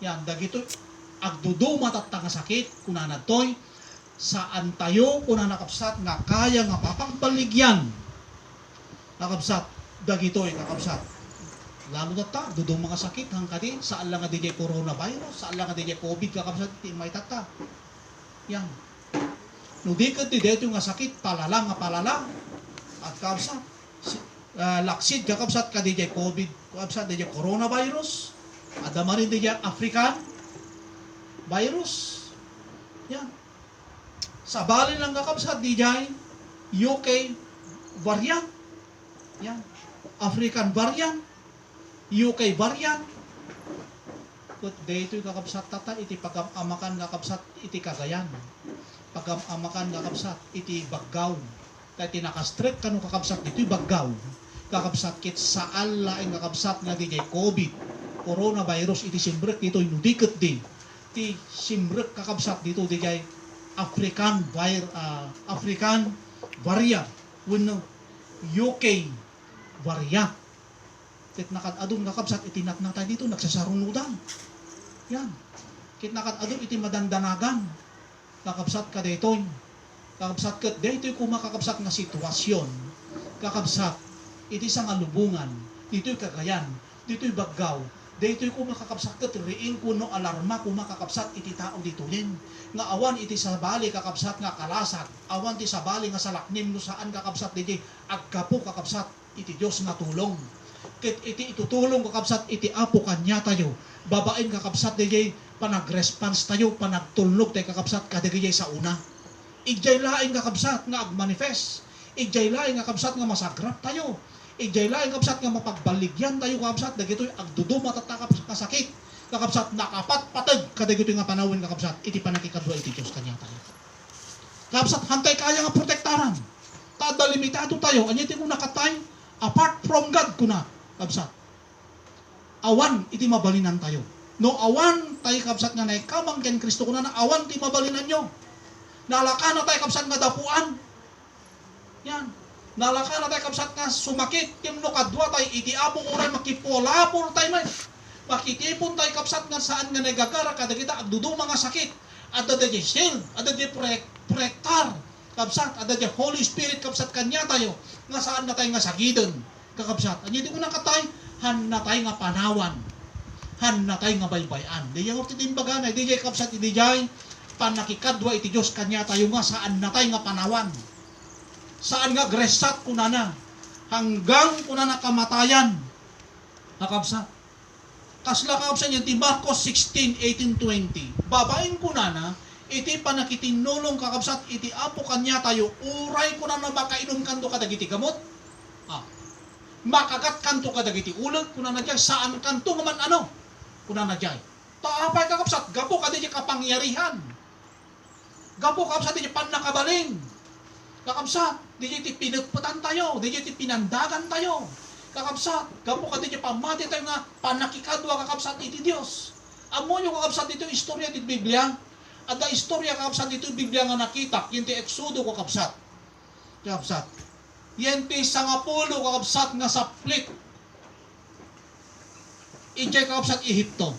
yan dagito agdudumat at nga sakit kunana toy saan tayo kunana kakabsat nga kaya nga papagbaligyan kakabsat dagitoy kakabsat lalo na ta dudong mga sakit hangkadi saan lang nga DJ coronavirus saan lang nga DJ COVID kakabsat may tata yan nudikad di dito nga sakit palala at kakabsat laksid kakabsat ka DJ COVID kakabsat DJ coronavirus adama rin DJ African virus yan sa bali lang kakabsat DJ UK variant yan African variant UK variant kut dito kakabsat tata iti pagamakan kakabsat iti Cagayan pagamakan kakabsat iti Baggaw kaya tinaka-straight kanu kakabsat dito Baggaw kakabsat kit saan laing kakabsat nga di COVID coronavirus iti simbrek dito inudiket di ti simbrek kakabsat dito di African variant wenno UK variant kit nakadadong kakabsat iti natnatay dito nagsasarunudan yan kit nakadadong iti madandanagan kakabsat ka daytoy kakabsat ket daytoy kumakakabsat nga sitwasyon kakabsat iti sa nga lubungan dito'y Cagayan dito'y Baggaw daytoy kumakakabsat ket riing kuno alarma kumakakabsat iti tao ditoyen nga awan iti sabali kakabsat nga kalasat awan ti sabali nga salaknim no saan kakabsat DJ agkapo kakabsat iti Dios nga tulong ket iti itutulong kakabsat iti apo kanya tayo babaen kakabsat DJ panagresponse tayo panagtulnog tayo kakabsat kadigay sa una ijay laing kakabsat nga agmanifest ijay laing kakabsat nga masagrap tayo ijay laing kakabsat nga mapagbaligyan tayo kakabsat dagitoy agduduma tatakap kasakit kakabsat nakapatpatag kadagitoy nga panawin kakabsat iti panakikadwa iti Dios kanya tayo kakabsat hantay kaya nga protektaran tada limitado tayo anya iti kuna katay apart from God kuna kakabsat awan iti mabalinan tayo no awan tayo kakabsat nga naikamang ken Kristo kuna na awan iti mabalinan nyo nalaka na tayo kakabsat nga dapuan yan nalaka na tayo kakabsat nga sumakit kimno kadwa tayo iti apong uray makipolapor tayo man makitipon tayo kakabsat nga saan nga nagagara kada kita agdudo mga sakit at ada di shield ada di protektar kakabsat ada di Holy Spirit kakabsat kanya tayo nga saan na tayo nga sagiden kakabsat anya di ko nakatay han na tayo nga panawan han na tayo nga baybayan di yung titimbagan ay di jay kakabsat di jay panakikadwa iti Diyos kanya tayo nga saan na tayo nga panawan saan nga gresat kunana hanggang kunana kamatayan kakabsat kasla kakabsat yung ti Marcos 16:18-20 babain kunana iti panakitinulong kakabsat iti apo kanya tayo uray kunana makainom kanto kadagiti gamot makagat kanto kadagiti ulag kunana jay saan kanto nga man ano kunana jay taapay kakabsat gapo kadagiti kapangyarihan gapo kakabsat iti pannakabaling kakabsat di pinagputan tayo di pinandagan tayo kakabsat gapo kadagiti pamati tayo nga panakikadwa kakabsat iti Dios amo yung kakabsat ito istorya iti Biblia ada istorya kakabsat ito Biblia nga nakita yung ti Exodo kakabsat yan ti sangapulo kakabsat nga saplit ijay kakabsat Ehipto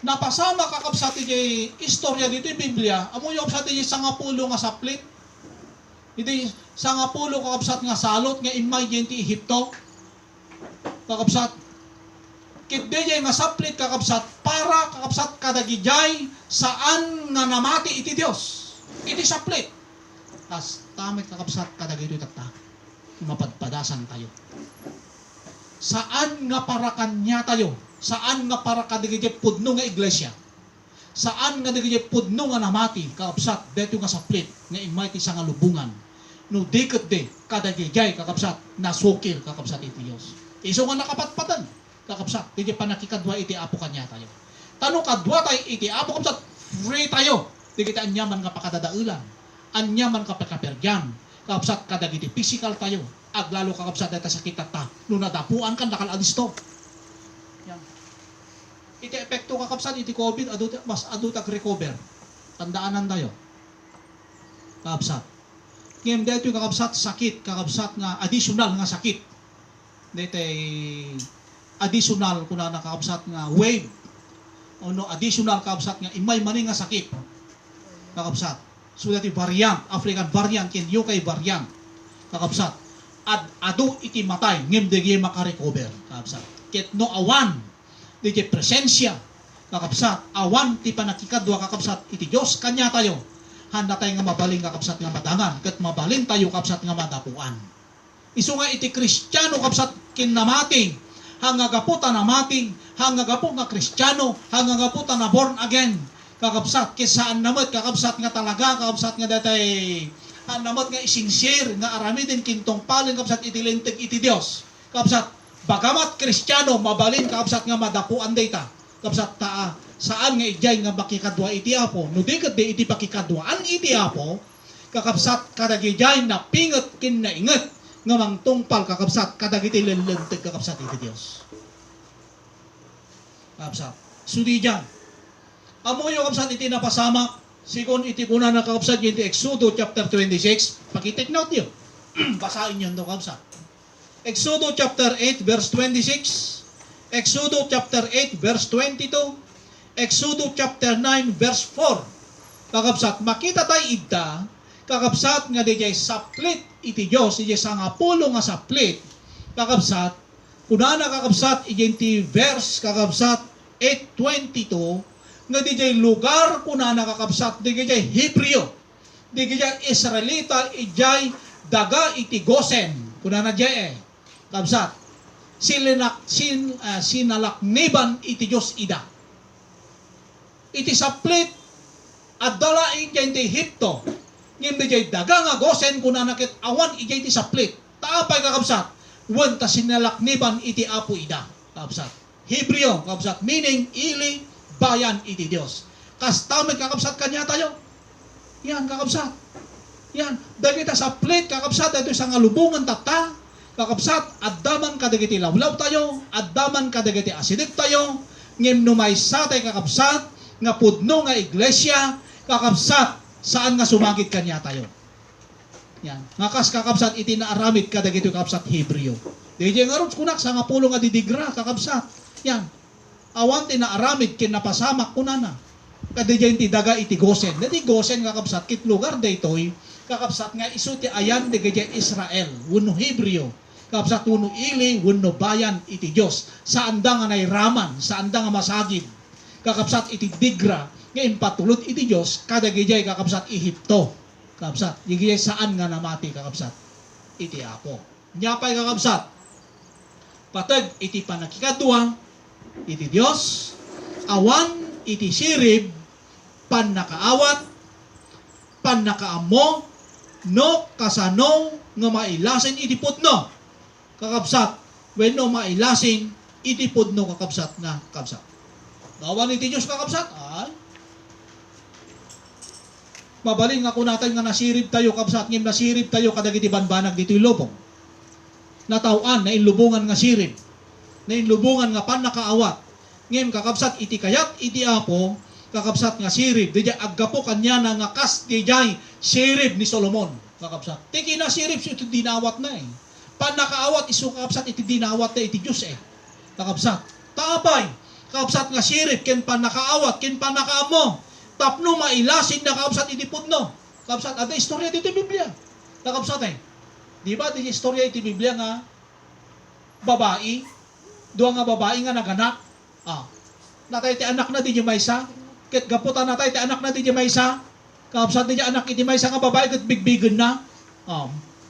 napasama kakabsat iti istorya dito yung Biblia amo yung kakabsat iti sangapulo nga saplit iti sangapulo kakabsat nga salot nga imay ti Ehipto kakabsat kitdejay nga saplit kakabsat para kakabsat kadagijay saan nga namati iti Dios iti saplit tas tamit kakabsat kadagito itata mapadpadasan tayo saan nga para kanya tayo saan nga para kadagijay pudno nga iglesia saan nga digijay pudno nga namati kakabsat deto nga saplit nga imay ti nga lubungan no diket de kadagijay kakabsat nasukil kakabsat iti Dios. Iso nga nakapatpatan kakabsat iti panakikadwa iti apo kanya tayo. Tano kadwa tayo iti apo kakabsat free tayo. Di kita anyaman nga pakadadaulan. Anyaman ka pagkapergyan. Kakabsat kadagiti physical tayo. Aglalo kakabsat dahil sa kita ta. No nadapuan kan nakal alisto. Yan. Iti epekto kakabsat iti COVID mas adutag recover. Tandaanan tayo. Kakabsat. Ngayon dito yung kakabsat sakit, kakabsat nga additional nga sakit. Dito additional kuna na kakabsat nga wave. O no, additional kakabsat nga imay mani nga sakit. Kakabsat. So dito variant, African variant, kin UK variant. Kakabsat. Adu iti matay, ngayon dito makarecover. Kakabsat. Kit no awan, dito presensya. Kakabsat. Awan ti panakikadwa kakabsat iti Diyos kanya tayo. Handa tayo nga mabaling kakabsat nga madangan. Kat mabaling tayo kakabsat nga madapuan. Isu nga iti Kristiyano kakabsat kinamating. Hangagaputa na mating. Hangagapu nga Kristiyano. Hangagaputa na born again. Kakabsat. Kisaan namot kakabsat nga talaga. Kakabsat nga datay. Namot nga isingsir. Nga aramidin kintong palin kakabsat iti lintig iti Diyos. Kakabsat. Bagamat Kristiyano mabaling kakabsat nga madapuan data. Kakabsat taa. Saan nga ijay nga makikadwa iti apo? No di iti pakikadwaan iti apo, kakabsat kadagijay na pinget kin na inget nga mangtungpal kakabsat kadagiti lelenteg kakabsat iti Dios. Kakabsat. Sudi dyan. Amo yung kakabsat iti napasamak, sigon iti kuna na kakabsat yung iti Exodo chapter 26, pakitik note yun. Basahin yun to kakabsat. Exodo chapter 8 verse 26, Exodo chapter 8 verse 22, Exodo chapter 9 verse 4. Kakabsat, makita tayo ida, kakabsat nga dijay saplit iti Diyos, dijay sangapulo nga saplit. Kakabsat, kunana kakabsat, iti verse kakabsat 8:22, nga dijay lugar kunana kakabsat, dijay Hebreo, dijay Israelita, ijay daga iti Gosen, kunana dijay kakabsat, sinalakniban iti Diyos ida. Iti saplit at dala ijay iti Hipto. Ngayon ijay daga nga Gosen kuna nakit awan ijay iti saplit. Taapay kakabsat. Wan ta sinalakniban iti apo ida. Kakabsat. Hebreo kakabsat. Meaning ili bayan iti Dios. Kastamit kakabsat kanya tayo. Yan kakabsat. Yan. Dahil kita saplit kakabsat ito isang alubungan tata. Kakabsat. Addaman kadagiti lawlaw tayo. Addaman kadagiti asidik tayo. Ngayon numay sa tayo kakabsat. Nga pudno nga iglesia, kakabsat, saan nga sumagit kanya tayo. Yan. Nga kas kakabsat, iti naaramid kadagito kakabsat Hebreo. Diyay nga ron, kunak, sa nga pulo nga didigra, kakabsat. Yan. Awan ti naaramid, kinapasamak kunana. Kadiyay ti daga iti Gosen. Dati Gosen kakabsat, kit lugar daytoy, kakabsat nga iso ti ayan digayay Israel, wano Hebreo. Kakabsat wano ili, wano bayan iti Diyos. Saan da nga nairaman, saan da nga masagid. Kakabsat iti digra nga impatulot iti Diyos kadagijay kakabsat Ehipto. Kakabsat, digijay saan nga namati kakabsat iti apo. Nyapay kakabsat, patag iti panakikadwa iti Diyos, awan iti sirib, panakaawat, panakaamo, no kasano nga mailasin iti pudno. Kakabsat, wenno mailasin iti pudno kakabsat nga kakabsat. Awan iti Diyos kakabsat, ay. Mabaling ako natin nga nasirib tayo, kabsat, ngim nasirib tayo kadagiti banbanag dito'y lubong. Natauan na inlubungan nga sirib, na inlubungan nga panakaawat. Ngim kakabsat iti kayat iti apo, kakabsat nga sirib, dijay aggapo kanya na nga kas dijay sirib ni Solomon. Kakabsat, tiki na sirib so iti dinawat na eh. Panakaawat iso kakabsat iti dinawat na iti Diyos eh. Kakabsat, taapay. Kakabsat nga sirip, ken panakaawat, ken panakaamo. Tapno mailasin na kakabsat iti pudno. Kakabsat, ada istorya dito Biblia. Kakabsat eh. Di ba, di istorya iti Biblia nga babae, duwa nga babae nga naganak. Natay ti anak na di maysa. Ket gaputan natay ti anak na di maysa. Kakabsat di anak iti maysa nga babae ket bigbigen na.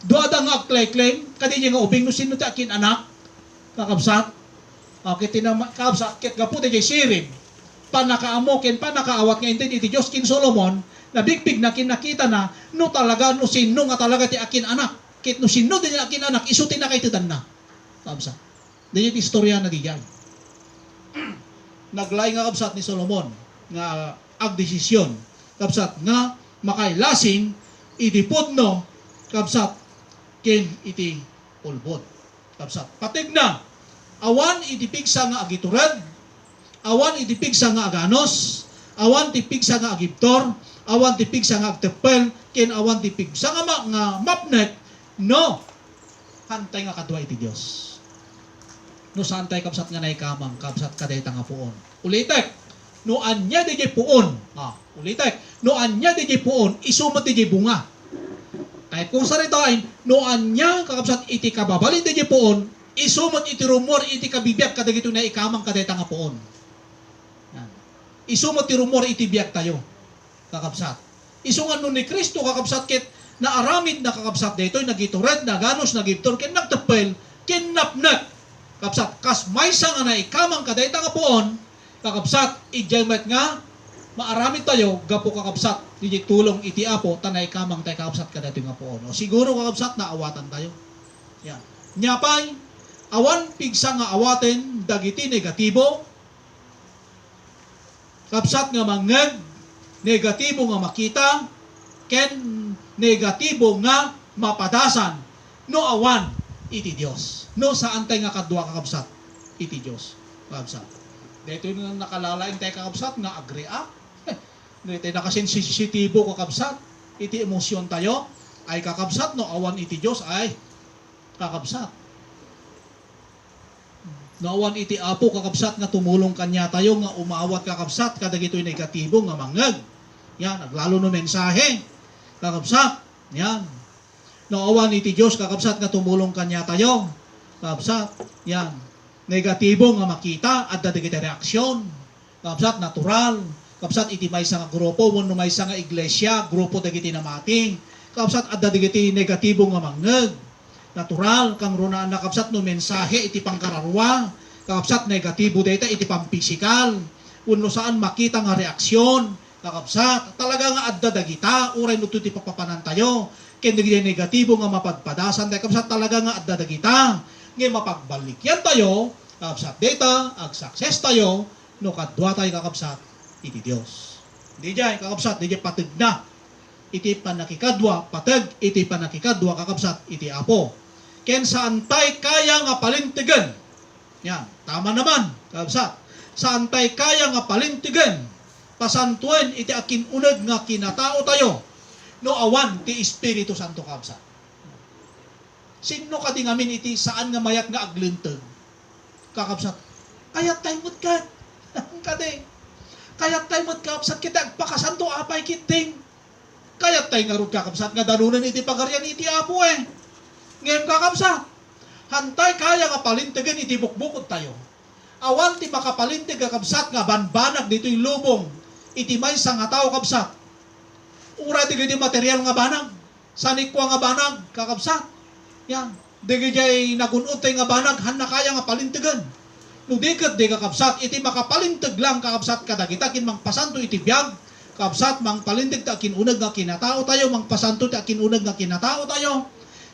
Duwa da nga klay-klay, kadi nga ubing no sino ti akin anak. Kakabsat. Okay, kakabsat, ket gapu di sirib, panakaamo, ken panakaawat nga intin iti Diyos kin Solomon, Nabigpig na kinakita na, no talaga, no sino nga talaga ti akin anak. Kit no sino din akin anak, isuti na kay titan na. Kabsat. Diyan istorya na diyan. Naglay nga kabsat ni Solomon nga agdesisyon. Kabsat nga makailasing iti pudno kabsat ken iti pulbod. Kabsat. Patig na awan iti pigsa nga agiturad, awan iti pigsa nga aganos, awan ti pigsa nga agibtor, awan ti pigsa nga agtepel, ken awan ti pigsa nga mapnet, no, hantay nga kadwa iti Dios. No santay kabsat nga naikamang, kabsat kadayta nga puon. Ulitek, no anya di puon, ulitek, no anya di puon, isumat di bunga. Kahit kung saritain, no anya kakabsat iti kababalin di puon, isumat iti rumor iti kabibiyag kadagito na ikamang kadayta nga puon. Isumat ti rumor iti biyag tayo, kakabsat. Isungan nun ni Kristo, kakabsat, kit na aramid na kakabsat daytoy nagitured, naganos, nagibtor, ken nagtepel, ken napnet. Kakabsat, kas maysa nga na ikamang kadayta nga puon, kakabsat, ijaymet nga, maaramid tayo, gapo kakabsat, di tulong iti apo, tanay kamang tayo kakabsat kadayto nga puon. O siguro kakabsat, naawatan tayo. Yan. Nyapay, awan pigsa nga awaten, dagiti negatibo, kakabsat nga mangeg, negatibo nga makita, ken negatibo nga mapadasan, no awan iti Dios. No saan tayo nga kadwa kakabsat iti Dios. Kakabsat. Dito yung nakalalaing tayo kakabsat nga agria. Dito yung nakasensitibo kakabsat. Iti emosyon tayo ay kakabsat, no awan iti Dios ay kakabsat. No awan iti apo kakabsat nga tumulong kanya tayo nga umawat kakabsat kadagito yung negatibo nga mangag. Yan, naglalo no mensahe. Kakabsat. Yan. No awan iti Dios kakabsat nga tumulong kanya tayo. Kakabsat. Yan. Negatibo nga makita at dadigiti reaksyon. Kakabsat natural. Kakabsat iti maysa nga grupo wenno maysa nga iglesia, grupo dagiti namating. Kakabsat at dadigiti negatibo nga mangeg. Natural kang runa na kakabsat no mensahe iti pangkararwa. Kakabsat negatibo dayta iti pampisikal. Wenno saan makita nga reaksyon. Kakabsat talaga nga adda dagita uray no ti papapanan tayo. Ken dagiti negatibo nga mapadpadasan tayo kakabsat talaga nga adda dagita. Ngay mapagbalikyan tayo, kakabsat data, ag-success tayo, no kadwa tayo kakabsat, iti Dios. Di jay, kakabsat, di jay patid na. Iti panakikadwa, patid, iti panakikadwa, kakabsat, iti apo. Ken saan tayo kaya nga palintigan. Yan, tama naman, kakabsat. Saan tayo kaya nga palintigan. Pasantuin, iti akin uneg nga kinatao tayo. No awan, ti Espiritu Santo kakabsat. Sino ka di ngamin iti saan nga mayat nga aglintag? Kakabsat, kayat tayo mo't kat. Kade, kayat tayo mo't kakabsat kita, agpakasanto apay kiting. Kayat tayo nga rin kakabsat, nga dalunan iti pagaryan iti apo eh. Ngayon kakabsat, hantay kaya nga palintigan iti bukbukod tayo. Awan ti makapalintig kakabsat nga banbanag dito yung lubong. Iti may sa nga tao kabsat. Ura di gadi material nga banag. Sanikwa nga banag kakabsat. Yan, digijay nagunod tayo nga banag, han na kaya nga palintigan. No dikat di kakabsat, iti makapalintig lang kakabsat kadagita, kin mang pasanto iti biyag, kakabsat, mang palintig ta kinunag nga kinatao tayo, mang pasanto ta kinunag nga kinatao tayo,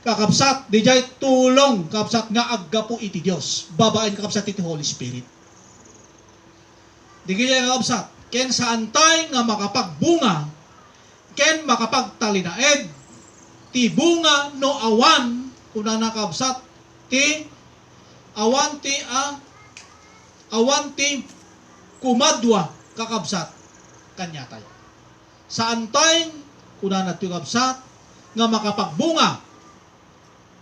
kakabsat, dijay tulong, kakabsat nga aggapo iti Dios, babaen kakabsat iti Holy Spirit. Digijay kakabsat, ken saan tayo nga makapagbunga, ken makapagtalinaed, ti bunga no awan, kuna nakabsat ti awan ti kumadwa kakabsat kanya tayo. Saan tayo kuna natin kabsat nga makapagbunga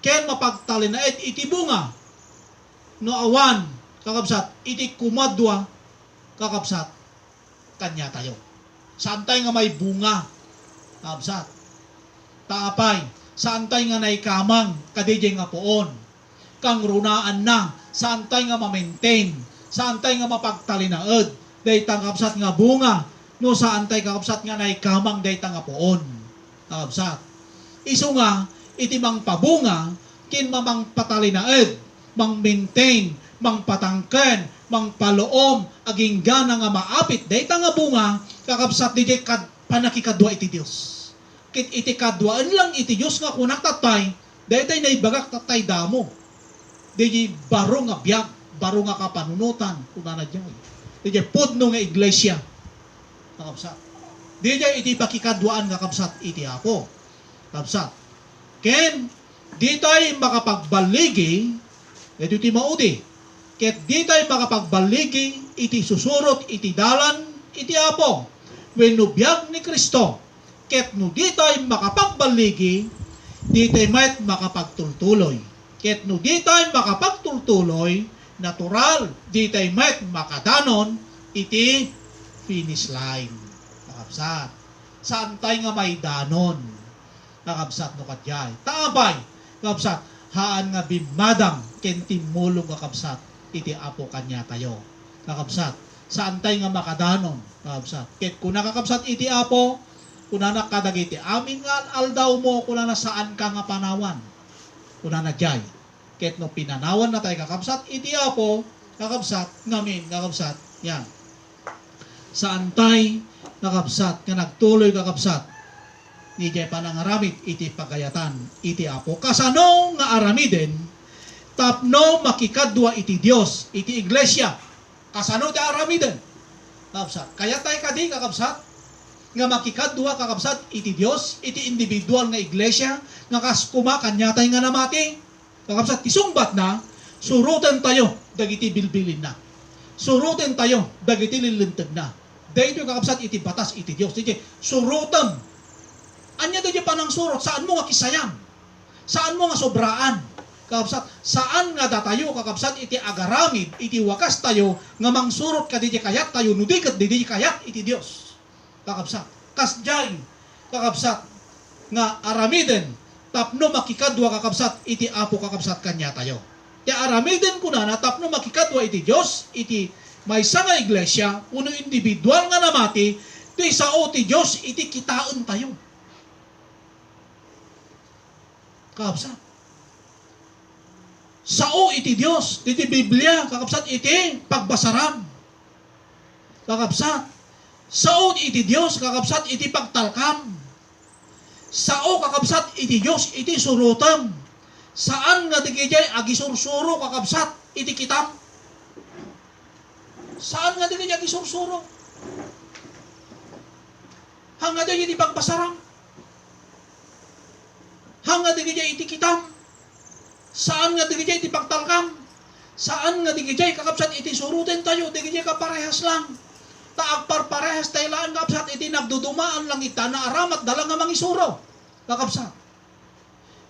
ken mapagtalinaed iti bunga no awan kakabsat iti kumadwa kakabsat kanya tayo. Saan tayo nga may bunga kakabsat taapay saan tayo nga naikamang kadijay nga poon. Kang runaan na, saan tayo nga ma-maintain, saan tayo nga mapagtalinaed, daytang kakabsat nga bunga, no saan tayo kakabsat nga naikamang daytang nga poon. Kakabsat. Isu nga, iti mang pabunga, kin mamang patalinaed, mang maintain, mang patangken, mang paloom, aging gana nga maapit, daytang nga bunga, kakabsat dijay panakikadwa iti Dios. Kit iti kadwaan lang iti Dios nga kunak tatay, daytay naibagak tatay damo. Di baro nga biag, baro nga kapanunutan, kuna na dyan. Di pudno nga iglesia. Kakabsat. Di iti pakikadwaan nga kabsat iti Apo. Kabsat. Ken, di tayo makapagbaligi, ito iti maudi. Ket di tayo makapagbaligi, iti susurot, iti dalan, iti Apo. Wenno biag ni Kristo. Ket no di tayo makapagbaligi, di tayo may makapagtultuloy. Ket no di tayo makapagtultuloy, natural, di tayo may makadanon, iti finish line. Kakabsat. Saan tayo nga may danon? Kakabsat no kadyay. Taabay. Kakabsat. Haan nga bimadang kentimulong kakabsat. Iti Apo kanya tayo. Kakabsat. Saan tayo nga makadanon? Kakabsat. Ket kuna kakabsat iti Apo, kuna na kadagiti amin nga aldaw mo, kuna na saan ka nga panawan. Kuna na jay. Ket no pinanawan na tayo kakabsat iti Apo, kakabsat, ngamin, kakabsat, yan. Saan tayo kakabsat, nga nagtuloy kakabsat, ni jay panangaramid iti pagayatan, iti Apo. Kasano nga aramiden, tapno makikadwa iti Dios, iti iglesia. Kasano ti aramiden? Kakabsat. Kaya tayo kadi kakabsat, nga makikadwa kakabsat iti Dios, iti individual nga iglesia, nga kaskuma kanyatay nga namati, kakabsat tisungbat na, surutan tayo, dagiti bilbilin na. Surutan tayo, dagiti lilintag na. Dahito kakabsat iti batas iti Dios. Iti surutan. Anya dito panang surot, saan mo nga kisayam? Saan mo nga sobraan? Kakabsat, saan nga datayo kakabsat iti agaramid, iti wakas tayo, nga mangsurot ka diti kayat tayo, nudikat diti kayat iti Dios. Kakabsat. Kasjay, kakabsat, nga aramiden, tapno makikadwa kakabsat, iti Apo kakabsat kanya tayo. Ti aramiden kuna na, tapno makikadwa iti Diyos, iti maysa nga iglesia, uno individual nga namati, ti sao ti Diyos, iti kitaan tayo. Kakabsat. Sao iti Diyos, iti Biblia, kakabsat, iti pagbasaram. Kakabsat. Sao iti Dios kakabsat iti pagtalkam. Sao kakabsat iti Dios iti surutam. Saan nga digijay agisursuro kakabsat iti kitam? Saan nga digijay agisursuro? Hanga digijay iti pagbasaram. Hanga digijay iti kitam. Saan nga digijay iti pagtalkam? Saan nga digijay kakabsat iti suruten tayo? Digijay kaparehas lang. Taagparparehas tayo laan kakabsat iti nagdudumaan lang ita na aramat dalang nga mangisuro kakabsat.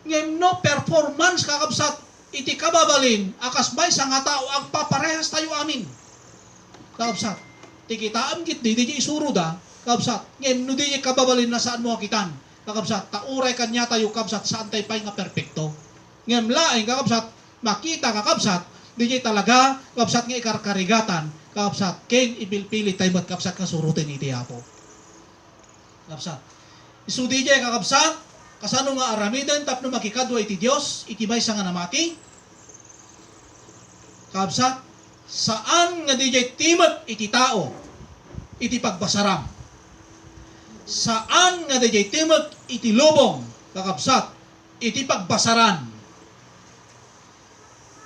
Ngayon no performance kakabsat iti kababalin akas may sa nga tao ang paparehas tayo amin kakabsat. Tikitaan kit di isuro da kakabsat. Ngayon no di kababalin na saan mo akitan kakabsat. Tauray kanya tayo kakabsat saan tayo pa'y nga perpekto. Ngayon laing kakabsat makita kakabsat di talaga kakabsat nga ikarkarigatan kakabsat, ken ipilpili tayo mat kakabsat kasurutin iti Apo. Kakabsat. Isudi jay kakabsat, kasano nga aramidan, tapno makikadwa iti Dios, iti maysa nga namati. Kakabsat, saan nga di jay timat iti tao, iti pagbasaram. Saan nga di jay timat iti lubong, kakabsat, iti pagbasaran.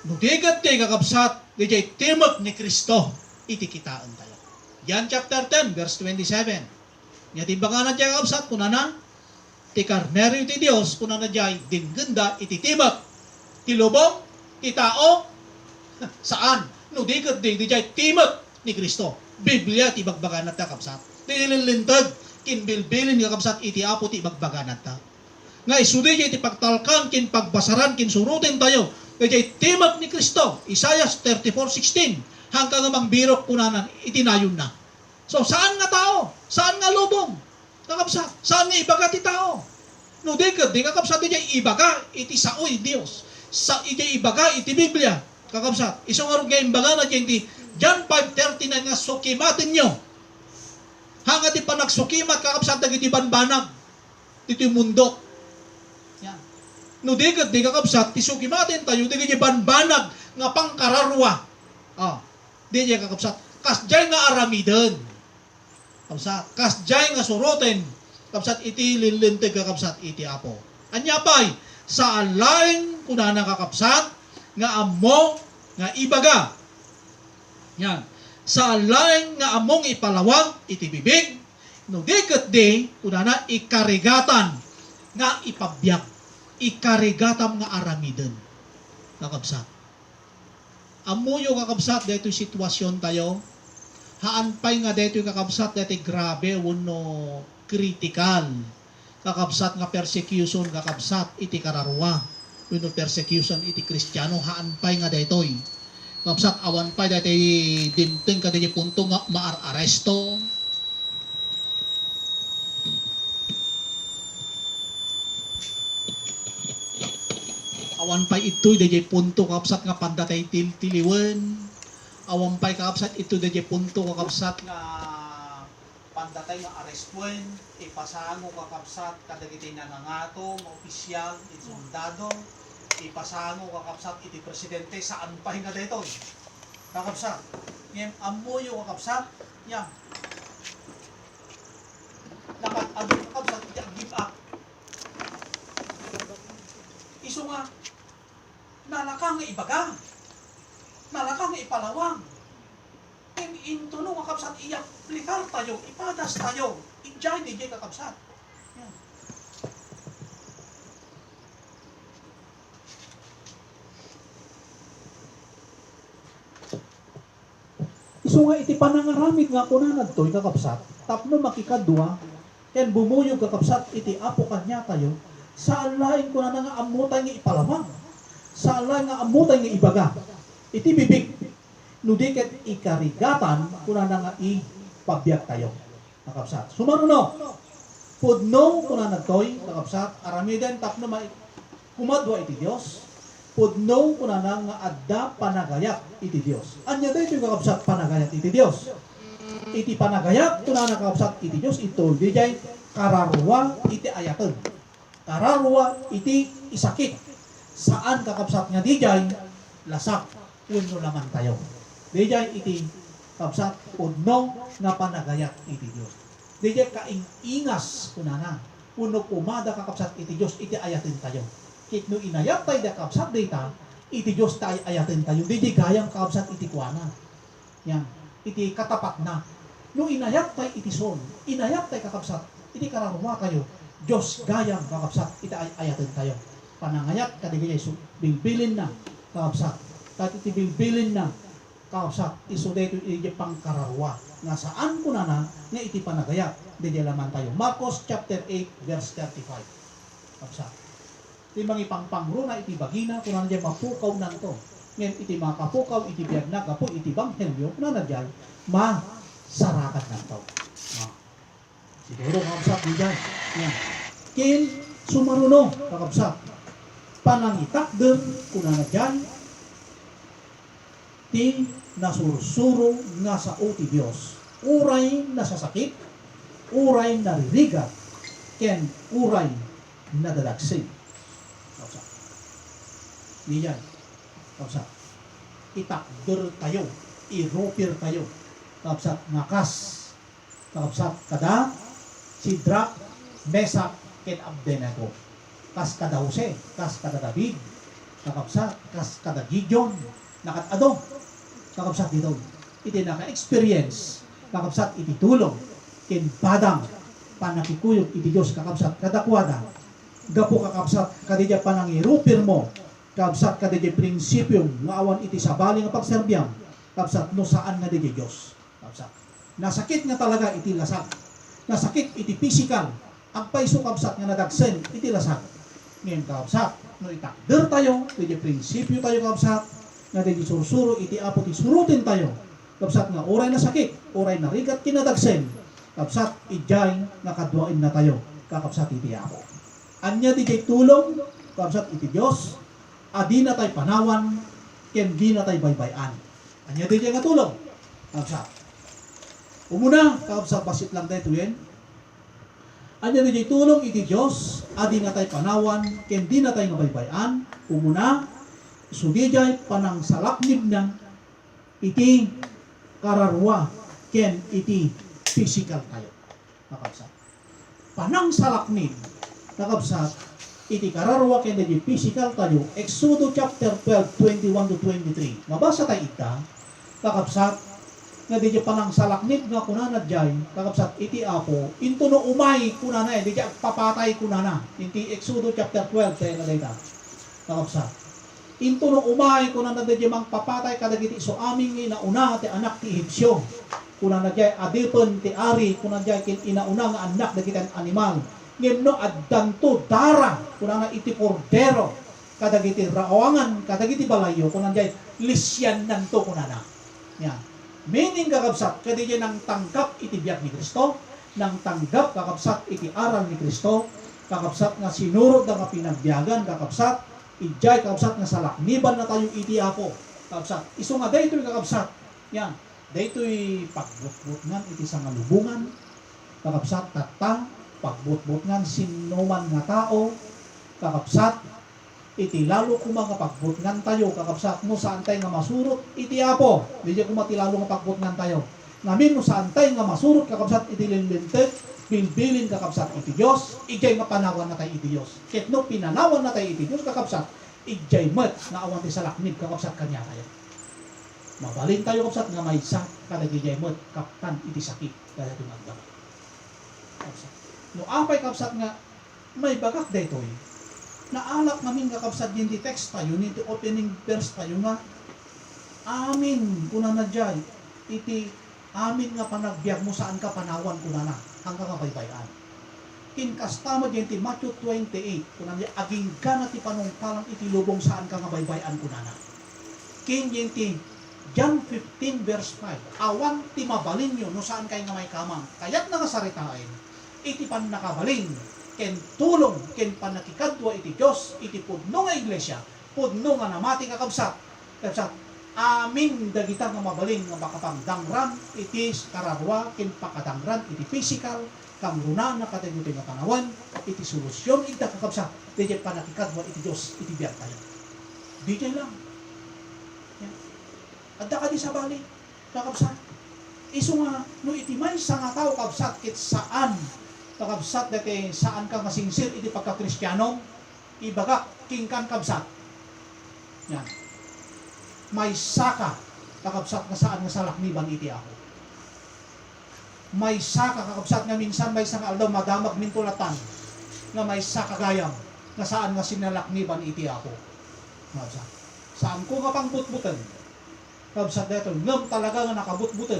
Nudigat di kakabsat, di jay timat ni Kristo, iti kitaan tayo. Yan chapter 10, verse 27. Nya timbanganan dyan kakabsat, kuna na, ti karneryo ti Dios, kuna na dyan, dingganda, iti timat, ti lubong, ti tao, saan? No, di dyan, timat ni Kristo. Biblia, ti bagbaganat ta, kakabsat. Ti nililintag, kinbilbilin kakabsat, iti Apo, ti bagbaganat ta. Nga isudi dyan, ti pagtalkan, kin pagbasaran, kin surutin tayo, dyan, timat ni Kristo. Isaiah 34:16. Hanggang nga mangbirok kunanan, itinayon na. So, saan nga tao? Saan nga lubong? Kakabsat. Saan nga ibaga ti tao? No, di kakabsat di ibaga, iti saoy Dios. Sa iti ibaga, iti Biblia. Kakabsat. Isang arog nga imbaga na dyan ti John 5:39 nga sukimatin nyo. Hanga di pa nagsukimat, kakabsat, dagiti banbanag. Iti mundo. Yan. No, di kakabsat, ti sukimatin tayo, dagiti banbanag nga pangkararwa. Di niya kakabsat. Kasjay nga aramidon. Kakabsat, kasjay nga suroten, kakabsat iti lilintig kakabsat iti Apo. Anya pay, sa alain kunana kakabsat, nga amo, nga ibaga. Yan. Sa alain nga among ipalawag, iti bibig, no di kat di, kunana ikarigatan, nga ipabyak, ikarigatam nga aramiden. Kakabsat. Amuyo kakabsat, dito sitwasyon tayo, haanpay nga dito kakabsat, dito grabe, wano critical. Kakabsat nga persecution, kakabsat, iti kararwa. Wano persecution, iti kristyano, haanpay nga dito. Kakabsat, awan pay dito dimting ka dito punto nga maaresto. Awan pay ito dayjay punto kakabsat nga pandatay tiliwen. Awan pay kakabsat ito dayjay punto kakabsat nga pandatay nga arestuen. Ipasango kakabsat kadagiti nangangato, mga opisyal, iti sundado. Ipasango kakabsat iti presidente saan pay nga daytoy. Kakabsat. Ngayon amuyo kakabsat. Yan. Dapat ado kakabsat iti give up. Iso nga nalaka nga ibaga, nalaka nga ipalawang. Into no kakabsat i-aplikar tayo, ipadas tayo, i-join DJ kakabsat. Yan. Iso nga iti panangaramid nga kunanad to'y kakabsat, tapno makikadwa, yan bumuyog kakabsat iti Apo kanya tayo, saan lain kunana nga amutay nga ipalawang. Sa ala nga amutay nga ibaga, iti bibig, nudiket ikarigatan, kuna na nga ipabiyag tayo. Kakabsat. Sumaruno, pudno kuna nagtoy, kakabsat, aramiden tapno kumadwa iti Diyos, pudno kuna na nga adda panagayat iti Diyos. Anya dito yung kakabsat panagayat iti Diyos. Iti panagayat, kuna na kakabsat iti Diyos, ito, di jay kararwa iti ayatan. Kararwa iti isakit. Saan kakabsat nga dijay lasak uno laman tayo. Dijay iti kakabsat udno nga panagayat iti Dios. Dijay kaingas kunana uno kumada kakabsat iti Dios iti ayatin tayo. Kitno inayat tayo da kakabsat data iti Dios tayo ayatin tayo. Dijay gayang kakabsat iti kuana. Yan, iti katapat na. No inayat tayo iti son, inayat tayo kakabsat iti kararwa tayo. Dios gayang kakabsat iti ayatin tayo. Panangayat kadigay iso bilbilin na kakabsat. Kat iti bilbilin na kakabsat iso dito iti pangkararwa. Nga saan ko na nga iti panagayat. Dito laman tayo. Marcos chapter 8 verse 35. Kakabsat. Iti mangipangpangro na iti bagina kung nandiyan mapukaw na ito. Ngayon iti makapukaw iti biyag na kapo iti banghelyo kung nandiyan masarakat na ito. Siguro kakabsat di dyan. Yan. Kin sumaruno kakabsat. Panangitakder kuna na dyan ti nasursuro nga sa uti Diyos. Uray nasasakit, uray naririgat, ken uray nadadagsig. Kapsa. Diyan. Kapsa. Itakder tayo, iropir tayo. Kapsa. Ngakas. Kapsa. Kada Sidrak, Mesak, ken Abdenego. Kas kada Jose, kas kada David, kakabsat, kas kada Gideon, nakatado, kakabsat dito. Iti naka-experience, kakabsat iti tulong, kin padang, panakikuyog iti Diyos, kakabsat kada kwada, gapo kakabsat kadidya panangirupir mo, kakabsat kadidya prinsipyo, nga awan iti sabali nga pagserbyang, kakabsat no saan nga didya Diyos, kakabsat. Nasakit nga talaga iti lasag, nasakit iti physical, ang paiso kakabsat nga nadagsen, iti lasag. Ngayon kakabsat, no itakder tayo, iti prinsipyo tayo kakabsat, nga iti sursuro, iti apo, iti surutin tayo. Kakabsat nga oray na sakit, oray na rigat kinadagsen, kakabsat ijay nga kadwain na tayo, kakabsat iti apo. Anya di tulong, kakabsat iti Diyos, adi na tayo panawan, ken di na tayo baybayan. Anya di nga tulong, kakabsat. Umuna, kakabsat basit lang tayo tuyen, anya di tulong iti Diyos, adi na tayo panawan, ken di na tayo nabaybayan. Umuna, sugijay panang salaknib na iti kararwa, ken iti physical tayo. Kakabsat. Panang salaknib, kakabsat, iti kararwa ken di physical tayo. Exodus chapter 12, 21 to 23. Mabasa tayo ita, kakabsat, nga di panang salaknib nga kunana jay, kakabsat, iti apo, into no umay kunana di papatay kunana. Iti Exodus chapter 12, tayo na dita. Kakabsat. Into no umay kunana di mang papatay kadagiti so aming inauna ti anak ti Ehipsyo. Kunana jay adipen ti ari, kunana jay kin inauna nga anak dagiti animal. Ngimno addanto dara kunana iti kordero kadagiti rawangan kadagiti balayo kunana jay lisyan nanto kunana. Yan. Meaning kakabsat kadagiti nang tanggap iti biag ni Kristo, nang tanggap kakabsat iti aral ni Kristo, kakabsat nga sinurod nga pinagbiagan kakabsat ijay kakabsat nga salakniban na tayo iti apo. Kakabsat isu nga daytoy kakabsat. Yan. Daytoy pagbutbutngan iti sangalubungan. Kakabsat tatta pagbutbutngan sinuman nga tao. Kakabsat iti lalo kumaga pagbutngan tayo kakabsat no saan tayo nga masurot iti apo. Di kumati lalo nga pagbutngan tayo. Ngamin no saan tayo nga masurot kakabsat iti linlintek bilbilin kakabsat iti Diyos, ijay nga panawan na tayo iti Diyos. Ket no pinanawan na tayo iti Diyos kakabsat, ijay met nga awan ti salaknib kakabsat kanya tayo. Mabalin tayo kakabsat nga may sak kadagi ijay met kaptan iti sakit kaya tumagdam. Kakabsat. No apay kakabsat nga may bagak daytoy. Naalak namin kakabsat din ti text tayo, ni ti opening verse tayo nga amin kunana jay iti amin nga panagbiag mo saan ka panawan kunana hanggang kabaybayan. Kinkastama din ti Matthew 28 kunana aging gana ti panungpalang iti lubong saan ka kabaybayan kunana. Kin din ti John 15 verse 5 awan ti mabalin nyo no saan kayo nga may kamang kayat nakasaritain iti pan nakabalin ken tulong ken panakikadwa iti Diyos iti pudno nga iglesia pudno nga namati kakabsat kakabsat amin dagita nga mabalin nga makapangdangran iti kararwa ken pakadangran iti physical kang runa na kadagiti nga panawan iti solusyon iti kakabsat iti panakikadwa iti Diyos iti biag tayo. Di lang. Yan. Adda ka di sa bali kakabsat. Isu nga no iti may sa nga tao kakabsat ket saan kakabsat dati saan ka masingsir iti pagka-Kristiyano ibagak kingkan kabsat. Yan. May saka kakabsat nga saan nga salakniban iti ako. May saka kakabsat nga minsan may sang aldaw madamag mintulatan nga may saka gayam nga saan nga sinalakniban iti ako. Kakabsat. Saan ko nga pangbutbutan? Kakabsat dito, ngam talaga nga nakabutbutan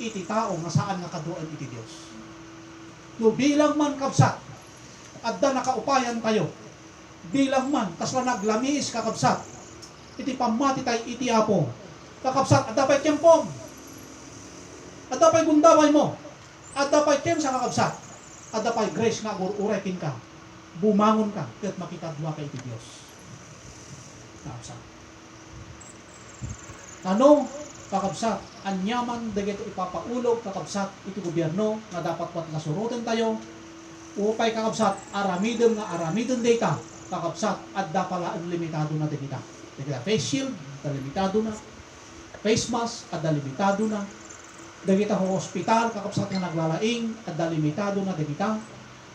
iti tao nga saan nga kaduan iti Diyos. No bilang man kabsat, adda nakaupayan tayo. Bilang man, kasla naglamiis kakabsat, iti pamati tayo iti apo. Kakabsat, adda pa'y tiyempong. Adda pa'y gundaway mo. Adda pa'y tiyem sa kakabsat. Adda pa'y grace nga urekin ka. Bumangon ka, ket makitadwa ka iti Diyos. Kakabsat. Ano, kakabsat, anyaman dagito ipapaulog kakabsat iti gobyerno nga dapat pat nasurutan tayo upay kakabsat aramidem nga aramidem data kakabsat adda pala ang limitado na dagita. Dagita face shield adda limitado na, face mask adda limitado na, dagita ho hospital kakabsat nga naglalaing adda limitado na dagita.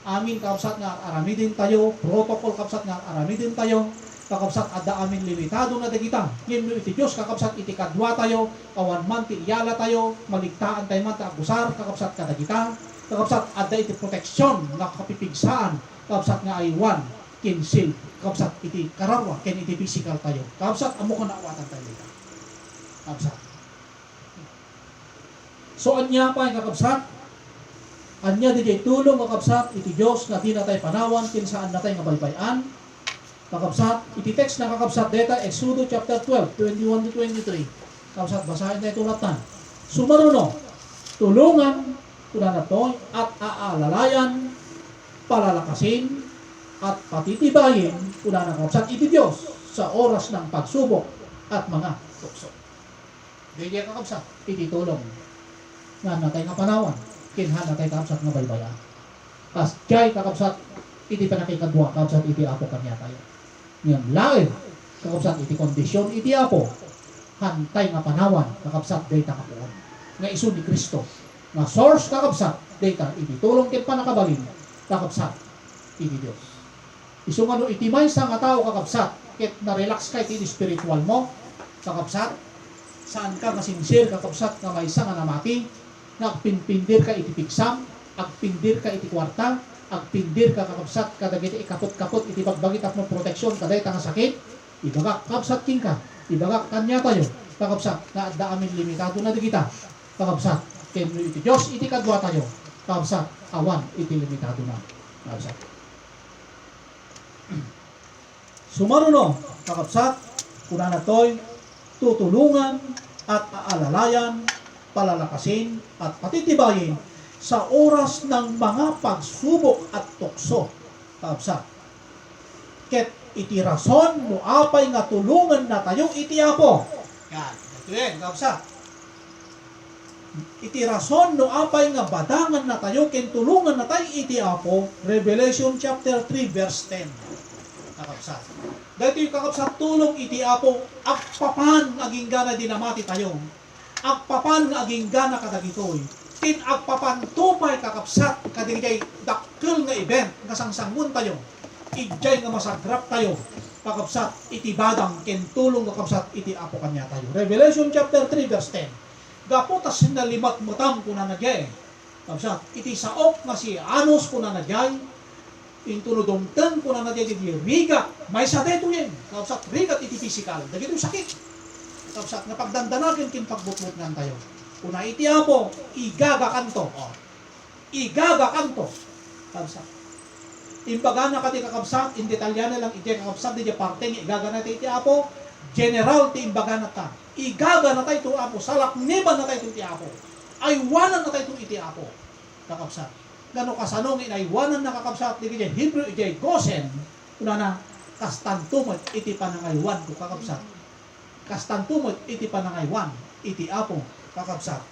Amin kakabsat nga aramidem tayo, protocol kakabsat nga aramidem tayo. Kakabsat adda amin limitado na dagita. Ngimno iti Diyos kakabsat iti kadwa tayo, awan man ti iyala tayo, maligtaan tayo man ta agusar kakabsat kadagita. Kakabsat adda iti proteksyon nga kapipigsaan, kakabsat nga aywan kinsil, kakabsat iti kararwa ken iti physical tayo. Kakabsat amo ko naawatan tayo dita. Kakabsat. So anya pa kakabsat? Anya di tulong kakabsat iti Diyos nga di na tayo panawan ken saan na tayo nga baybayan. Kakabsat, iti text na kakabsat data, Exodus chapter 12, 21 to 23. Kakabsat, basahin tayo tulatan. Sumaruno, tulungan, kunana to, at aalalayan, palalakasin, at patitibayin, kunana kakabsat, iti Diyos, sa oras ng pagsubok at mga tukso. Ganyan kakabsat, iti tulong. Nga natay nga panawan, kinhan natay kakabsat nga baybayan. As kay kakabsat, iti panakikadwa, kakabsat, iti apo kanya tayo. Ngayon lain, kakabsat iti kondisyon iti apo, hantay nga panawan, kakabsat dayta kapuon. Nga iso ni Kristo, nga source kakabsat data iti tulong ket panakabalin kakabsat iti Dios. Isu nga no iti maysa nga tao kakabsat ket na-relax ka iti spiritual mo kakabsat, saan ka nga sincere kakabsat nga maysa nga namati, nga agpinpindir ka iti piksam, agpindir ka iti kwarta, agpindir ka kakabsat kadagiti ikapot-kapot iti bagbagit mo proteksyon kaday nga sakit, ibagak kakabsat king ka, ibagak kanya tayo kakabsat na adda amin limitado na di kita kakabsat kenno iti Dios iti kadwa tayo kakabsat awan iti limitado na kakabsat. Sumaruno kakabsat kuna natoy tutulungan at aalalayan, palalakasin at patitibayin sa oras ng mga pagsubok at tukso kakabsat. Ket iti rason mo apay nga tulungan na tayo iti Apo. Yan, ito yan kakabsat. Iti rason no apay nga badangan na tayo ken tulungan na tayo iti Apo. Revelation chapter 3 verse 10 kakabsat. Dito yung kakabsat tulong iti Apo agpapan aging gana dinamati tayo. Agpapan aging gana kadagitoy. Kin agpapan tumay kakabsat kadigay dakkel nga event nga sangsangun tayo. Ijay nga masagrap tayo kakabsat iti badang ken tulong kakabsat iti Apo kanya tayo. Revelation chapter 3 verse 10. Gaputas na limat mutam kuna nagyay. Kakabsat iti saok nga si Anos kuna nagyay. Intunudongten kuna nagyay iti rigat. May sa deto yan. Kakabsat rigat iti physical. Dagito yung sakit. Kakabsat nga pagdandanakin kin pagbutbut ngan tayo. Kuna iti Apo igagakanto. Igagakanto. Kakabsat. Imbaga na kati kakabsat, in detalya na lang iti kakabsat, di parte nga igaga na iti Apo, general ti imbaga na ta. Igaga na tayo ito Apo, salakniban na tayo iti Apo. Aywanan na tayo iti Apo. Kakabsat. Gano kasanong inaywanan na kakabsat, di kaya Hebrew, iti Gosen, una na, kastantumot iti panangaywan ko kakabsat. Kastantumot iti panangaywan, iti Apo, kakabsat.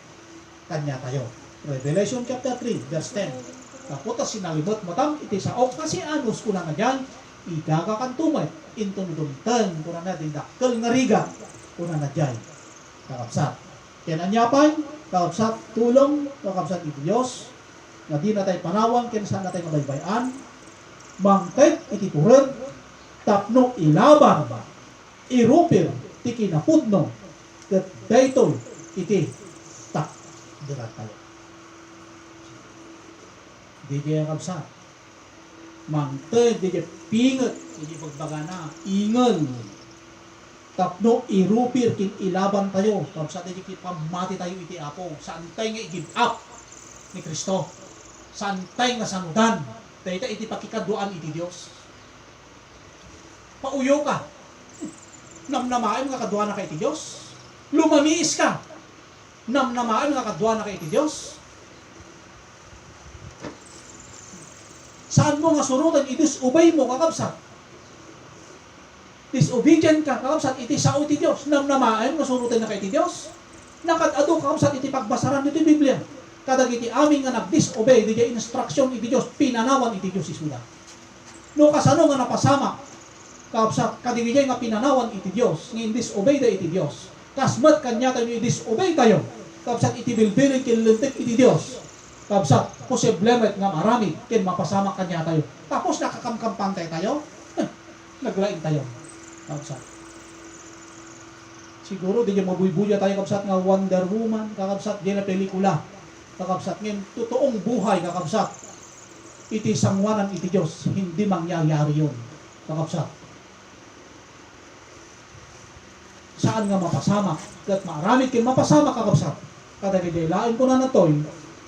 Kanya tayo. Revelation chapter 3, verse 10. Kaputas sinalimot matam iti saok kasi Anos kuna nga dyan igagakantumay intunudumten kuna na dindakkel nga riga kuna na dyan kakabsat. Kaya nanyapay kakabsat tulong kakabsat iti Diyos nga di na tayo panawang kaya saan na tayo mabaybayan mangkait iti turun tapno ilaban irupir ti kinapudno ket daytoy iti tak dirat tayo. Di kakabsat. Mangte, di pinget, di pagbagana, ingel. Tapno, irupir, kin ilaban tayo. Kakabsat, di pamati tayo iti Apo. Saan tayo nga i-give up ni Kristo? Saan tayo nga sanudan? Dahil iti pakikaduan iti Diyos. Pauyo ka. Namnamain nga kaduan na ka iti Diyos. Lumamiis ka. Namnamain nga kaduan na ka iti Diyos. Saan mo nga sunutan, i-disobey mo kakabsat. Disobedient ka kakabsat, iti sao iti Diyos. Namnamain nga sunutan na ka iti Diyos. Nakadado kakabsat, iti pagbasaran iti Biblia. Kadag iti aming nga nag-disobey, iti instruction iti Diyos, pinanawan iti Diyos isuda. No kasano nga napasama, kakabsat, kadigigay nga pinanawan iti Diyos, nga disobey da iti Diyos. Kasmat kanya tayo i-disobey tayo. Kakabsat, iti bilbirin kinlintik iti Diyos. Kabsat, posiblemet nga marami, kin mapasama kanya tayo. Tapos nakakamkampantay tayo, naglaing tayo. Kabsat. Siguro, di niya mabuybuya tayo, kabsat, nga Wonder Woman, kakabsat, di na pelikula. Kakabsat, ngayon, totoong buhay, kakabsat, iti sangwanan iti Diyos, hindi mangyayari yun. Kakabsat. Saan nga mapasama? Kat marami kin mapasama, kakabsat. Kadagay, lain ko na natoy,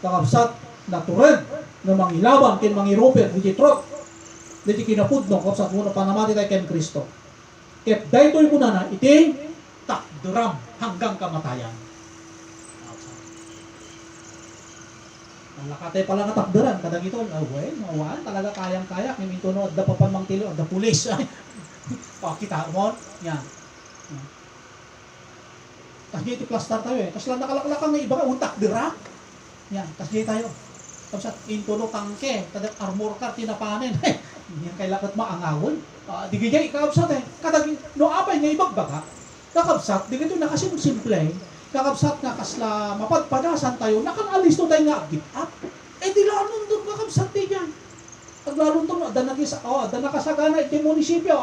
kakabsat na tured na mangilaban kin mangirupir di trot di kinapudno kakabsat muna panamati tayo ken Kristo ket daytoy kuna na iti takderam hanggang kamatayan. Ang lakatay pala nga takderan kadang ito mawaan talaga kayang-kaya kiminto no adda papan mangtilo adda pulis pakita mo yan kasi iti plaster tayo kasi lang nakalaklakang nga iba ka takdera. Yan, tas di tayo. Tapos intulo tangke, kadag armor car tinapanen. Yan kay lakot maangawon. Digigay kakabsat Kadag no apay nga ibagbaga. Kakabsat, digito na kasi simple. kakabsat nga kasla mapadpadasan tayo, nakanalis to tayo nga give up. Di lalong doon kakabsat di dyan. Paglalong doon, da nakasagana iti munisipyo,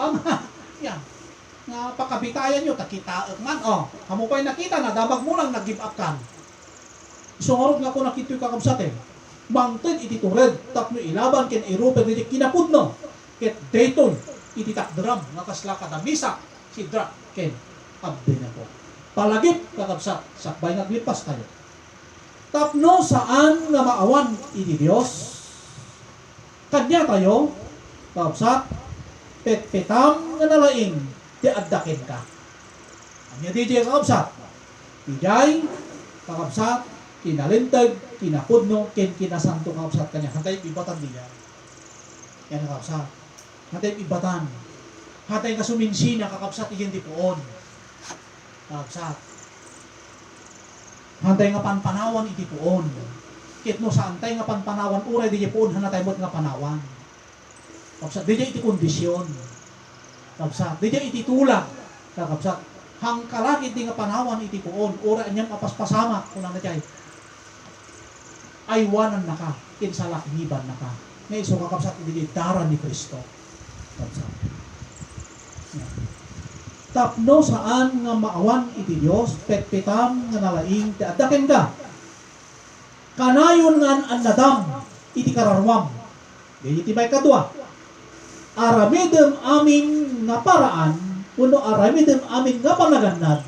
yan. Nga pakabitayan nyo, takita man, kamo pa'y nakita na, damag mo lang nag-give up kan. Sungurot nga ko nakita yung kakabsat Mangten iti tured, tapno ilaban ken Europa iti kinapudno. Ket Dayton iti takdram nga kasla kadamisa si Drak ken abdi na po. Palagip kakabsat, sakbay naglipas tayo. Tapno saan nga maawan iti Dios? Kanya tayo, kakabsat, petpetam nga nalaing ti addaken ka. Anya DJ kakabsat, dijay kakabsat, kinalintag, kinapudno, kinasanto kakabsat kanya. Hatay ibatan niya. Yan kakabsat. Hatay ibatan. Hatay kasuminsina kakabsat iyan di poon. Kakabsat. Hatay nga panpanawan iti poon. Kitno sa antay nga panpanawan, uray di poon hanatay mo't nga panawan. Kakabsat. Di iti kondisyon. Kakabsat. Di iti tulang. Kakabsat. Hangkalakit di nga panawan iti poon. Uray anyang apaspasama. Kunang na jay. Aywanan na ka, kinsalakniban na ka. Ngayon, so kakabsat, hindi daran ni Kristo. Kakabsat. Tapno saan nga maawan iti Diyos, petpetam nga nalaing, ti addaken ka. Kanayon nga ang nadam, iti kararwam. Iti may kadwa. Aramidem aming nga paraan, kuno aramidem aming nga panagannad,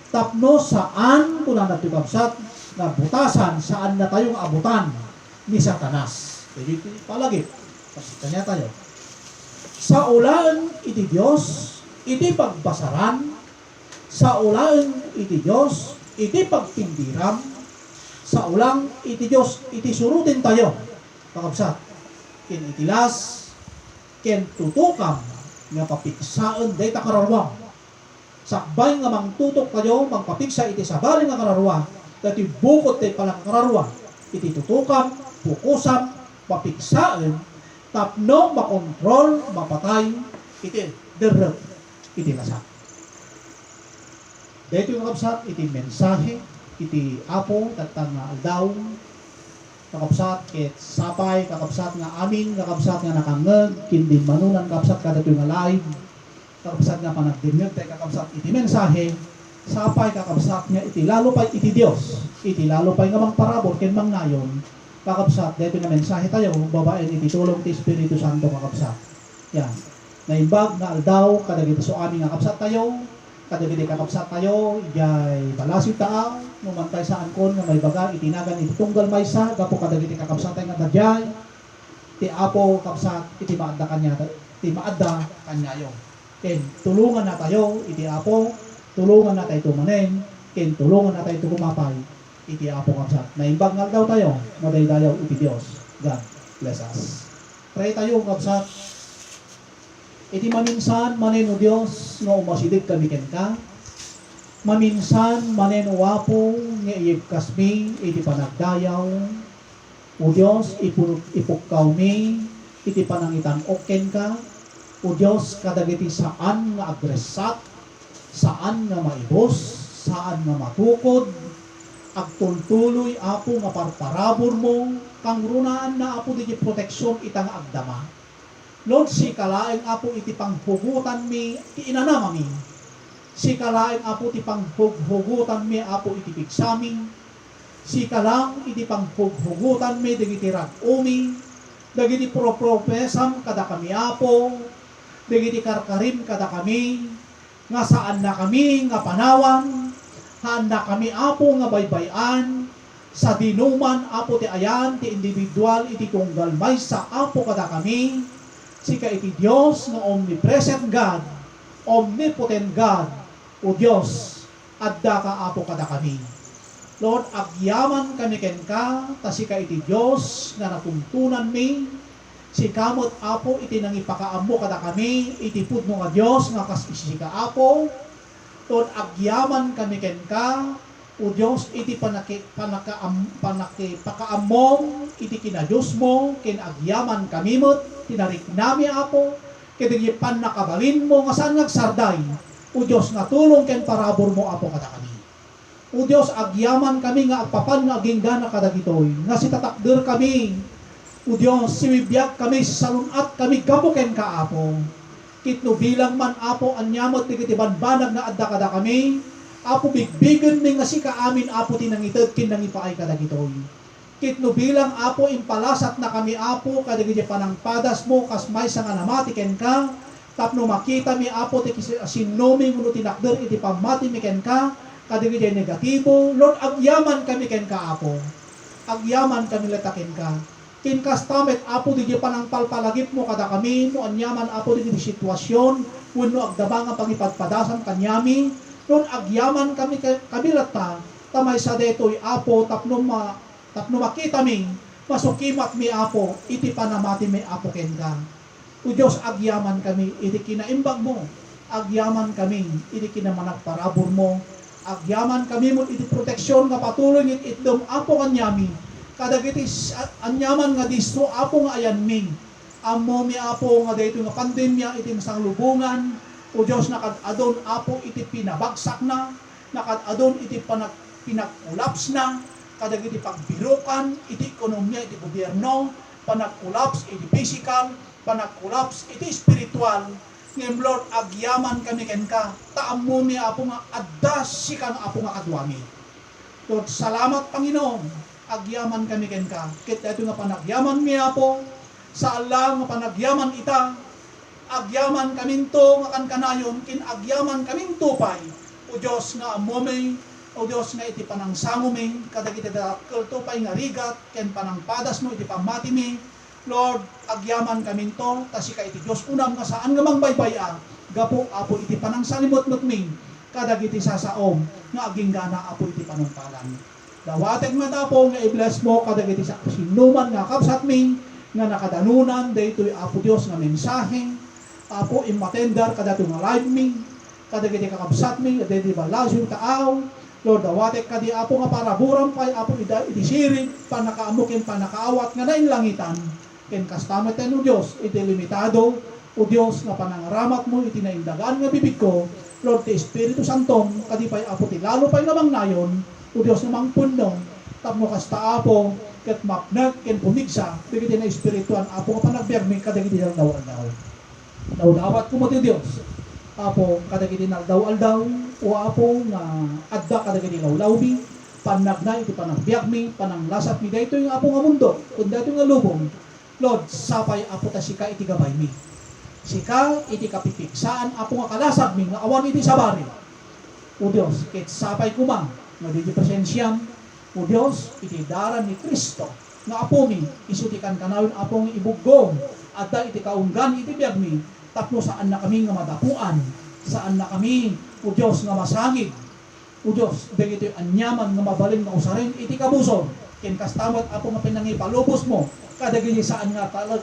tapno saan, kunan natin kakabsat, na butasan saan na tayong abutan ni Satanas. Jadi palagi. Kasi kanya tayo. Sa ulaan iti Diyos, iti pagbasaran. Sa ulaan iti Diyos, iti pagpindiram. Sa ulang iti Diyos, iti surutin tayo. Kakabsat. Ken itilas, ken tutukam, nga papiksaan day takararwang. Sakbay nga mangtutok tayo, magpapiksa iti sabali nga kararwang. Dati bukod tayo palang kararwa, iti tutukam, pukusam, papiksaan, tapno, makontrol, mapatay, iti derep, iti lasak. Dito yung kakabsat, iti mensahe, iti apo, tatang aldaw, kakabsat, ket sapay, kakabsat nga amin, kakabsat nga nakangag, kindin manunan, kakabsat kada yung alive, kakabsat nga panagdingag, tayo kakabsat, iti mensahe, sapay kakabsat niya iti lalo pa'y iti Diyos, iti lalo pa'y nga mang parabor ken mang nayon, kakabsat, dito na mensahe tayo, babaen iti tulong ti Espiritu Santo kakabsat. Yan. Naimbag na aldaw, kadagiti so aming kakabsat tayo, kadagiti kakabsat tayo, ijay balasyo taaw, numantay saan kon nga may baga, itinagan iti tunggal maysa, gapo kadagiti kakabsat tayo nga dadjay, ti apo kakabsat, iti maadda kanya, iti maadda kanyayo. Ken, tulungan na tayo, iti apo, tulungan na tayo tumanen, ken tulungan na tayo kumapay, iti apo kakabsat. Naimbag nga daw tayo, madaydayaw iti Diyos. God bless us. Pray tayo kakabsat. Iti maminsan manen o Diyos, nga umasidig kami ken ka. Maminsan manen o wapo, nga iyibkas mi, iti panagdayaw. O Diyos, ipukkaw mi, iti panangitan oken ka. O Diyos, kadagiti saan nga agresat, saan nga maibos, saan nga matukod, agtultuloy apo nga parparabor mo, kang runaan na apo di proteksyon itang agdama. Lord, si kalaeng apo iti panghugutan mi, ti inanama mi. Si kalaeng apo iti panghugutan mi, apo iti pigsami. Si kalang iti panghugutan mi, digiti rag-umi, dagiti propropesam kada kami apo, dagiti karkarim kada kami, nga saan na kami nga panawan, handa kami apo nga baybayan, sa dinuman apo ti ayan, ti individual, iti tunggalmay sa apo kada kami, sika iti Diyos nga omnipresent God, omnipotent God, o Diyos, adda ka apo kada kami. Lord, agyaman kami ken ka, tasika iti Diyos nga natuntunan mi, si kamot apo iti nang ipakaammo kada kami, iti pudno nga Diyos nga kasisika apo, Lord, agyaman kami ken ka, o Diyos, iti pakaammom, iti kinadiyos mo, ken agyaman kami mo't, tinarik nami apo, ken panakabalin mo, nga saan nagsarday, o Diyos, nga tulong ken parabor mo apo kada kami. O Dios, agyaman kami nga agpapan nga aging gana kadagitoy. Nga si tatakder kami. O Dios, siwibiyag kami, salunat kami, gabuken ka, Apo. Kitno bilang man, Apo, anyamot ni kitibanbanag na adda kada kami. Apo, bigbigan mi nga si kaamin, Apo, tinangitad, kinangipaay kadagitoy. Kitno bilang, Apo, impalasat na kami, Apo, kadagiti panangpadas mo, kasmay sa nga namatiken ka. Tapno makita mi, Apo, sinumi mo tinakder, iti pamati mi ken ka. Kadagiti negatibo. Lord, agyaman kami ken ka, Apo. Agyaman kami latakin ka. Kinkas tamet, Apo, di panang palpalagip mo kada kami, no anyaman, Apo, di sitwasyon, wano agdabang ang pangipagpadasan kanyami. Lord, agyaman kami kabilata, tamay sa detoy, Apo, tapno makita mi, masukimat mi, Apo, iti panamati mi, Apo, ken ka. O Diyos, agyaman kami, iti kinaimbag mo. Agyaman kami, iti kinamanagparabor mo. Agyaman kami mo iti proteksyon nga patuloy iti itdom, Apo, kanyami. Kadagiti anyaman nga diso, Apo, nga ayan mi. Amo mi, Apo, nga dito nga pandemya iti masanglubungan. O Diyos, nakad-adon, Apo, iti pinabagsak na. Nakad-adon, iti pinag-ulaps na. Kadagiti pagbirukan, iti ekonomiya, iti gobyerno. Panag-ulaps, iti physical. Panag-ulaps, iti spiritual. Ngayon, Lord, agyaman kami ken ka. Taammo mi, Apo, nga addas si kang, Apo, nga kadwami. Lord, salamat, Panginoon. Agyaman kami ken ka. Kit ito nga panagyaman mi, Apo. Sa Allah nga panagyaman ita. Agyaman kaminto nga kankanayon. Kin agyaman kaminto pay. O Diyos nga amomay. O Diyos nga iti panang sanguming. Kadagiti dakkel to pay nga rigat. Ken panang padas mo iti pamati mi. Lord, agyaman kaminto, tasika iti Diyos unam nga saan nga mangbaybaya, gapo, Apo, iti panang salimot-lot mi, kadagiti sasaom, nga aging gana, Apo, iti panungpalan. Dawatek man, Apo, nga i-bless mo, kadagiti sa sinuman nga kapsat mi, nga nakadanunan, daytoy, Apo Diyos, nga mensaheng, Apo, imatendar, kadato nga live mi, kadagiti kakapsat mi, daytoy balas yung taaw, Lord, dawatek kadi, Apo, nga para burang pay, Apo, iti sirig, panakaamukin, panakaawat, nga nainlangitan, ken kastamet tayo, Diyos, iti limitado, o Diyos, nga panangaramat mo, iti naindagan nga bibig ko, Lord, ti Espiritu Santong, kadipay, Apo, ti lalo pa'y namang nayon, o Diyos, namang punong, tapno kasta, Apo, ket mapnag, ken pumigsa, pigiti na Espirituan, Apo, nga panagbiag mi, kadagiti na daw-aldaw. Daw-dawat ko mo ti Diyos, Apo, kadagiti na daw-aldaw, o Apo, nga adda kadagiti lawlawbi, panagna, iti panagbiag mi, pananglasat mi, dahito yung Apo nga mundo, kung dahito nga lubong, Lord, sapay, Apo, ta sika iti gabay mi. Sika iti kapipiksaan, Apo, nga kalasag mi, nga awan iti sabari. O Diyos, ket sapay kumang, nga di presensyam, o Diyos, iti daran ni Kristo, nga Apo mi, isutikan kanawin, Apo, nga ibuggong, at da iti kaunggan, iti biyag mi, tapno saan na kami nga madapuan, saan na kami, o Diyos, nga masangid, o Diyos, dagito yung anyaman, nga mabalin, nga usarin, iti kabuson, ken kastamot, Apo, nga pinangipalubos mo, kadagiti saan nga talag,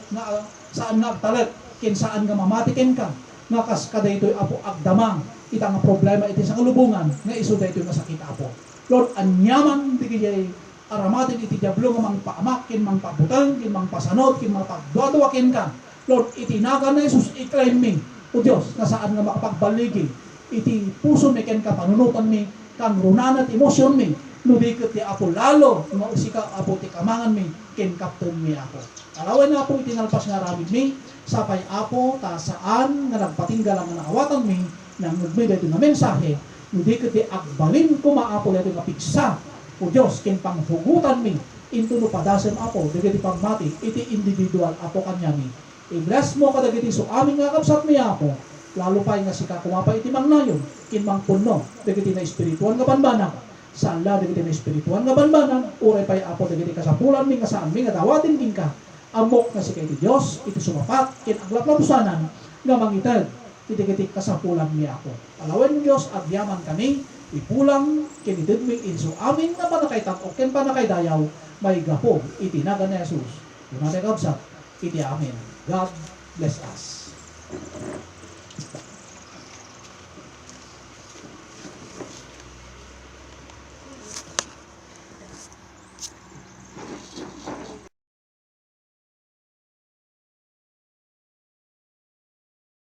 saan nga talag, ken saan nga mamatiken ka, nga kas kada ito'y, Apo, agdamang, ita nga problema iti sa kalubungan, nga iso da ito'y masakit, Apo. Lord, anyaman, di kaya aramatin iti diablo nga mangpaamak, kin mangpabutang, kin mangpasanod, kin mangpagduaduakin ka. Lord, itinagan na Jesus, i-claim mi, o Diyos, nga saan nga makapagbaligi, iti puso mi, ken kapanunutan mi, kang runan at emosyon mi, nudikot ti Apo lalo, sika Apo ti kamangan mi, ken kapten mi, Apo. Alawan na, Apo, itinalpas nga ramid mi, sapay, Apo, ta saan nga nagpatinggalang nga nakawatan mi, nang nagmida ito nga mensahe, nudikot ti agbalin ko, Apo, ito nga piksa, o Diyos, ken panghugutan mi, into no padasan, Apo, dagiti pagmati, iti individual, Apo, kanya mi. I-bless mo kadagiti so aming nga kapsat mi, Apo, lalo pa nga sika kumapay iti mangnayon, kin mangpuno, dagiti na espiritual nga banbanang, sa Allah, dagiti na espiritual nga banbanang, uray pa'y, Apo, dagiti kasapulan mi, nga saan mi, nga dawatin king ka, amok nga sika iti Diyos, iti sumapat, kin aglaplapusanan, nga mangitag, iti kasapulan mi, Apo. Alawan mo, Diyos, agyaman kami, ipulang, kin itid mi, inso amin nga panakaitan, o kin panakaidayaw, may gapo, itinaga na Jesus. Yung natin kapsat, iti amin. God bless us.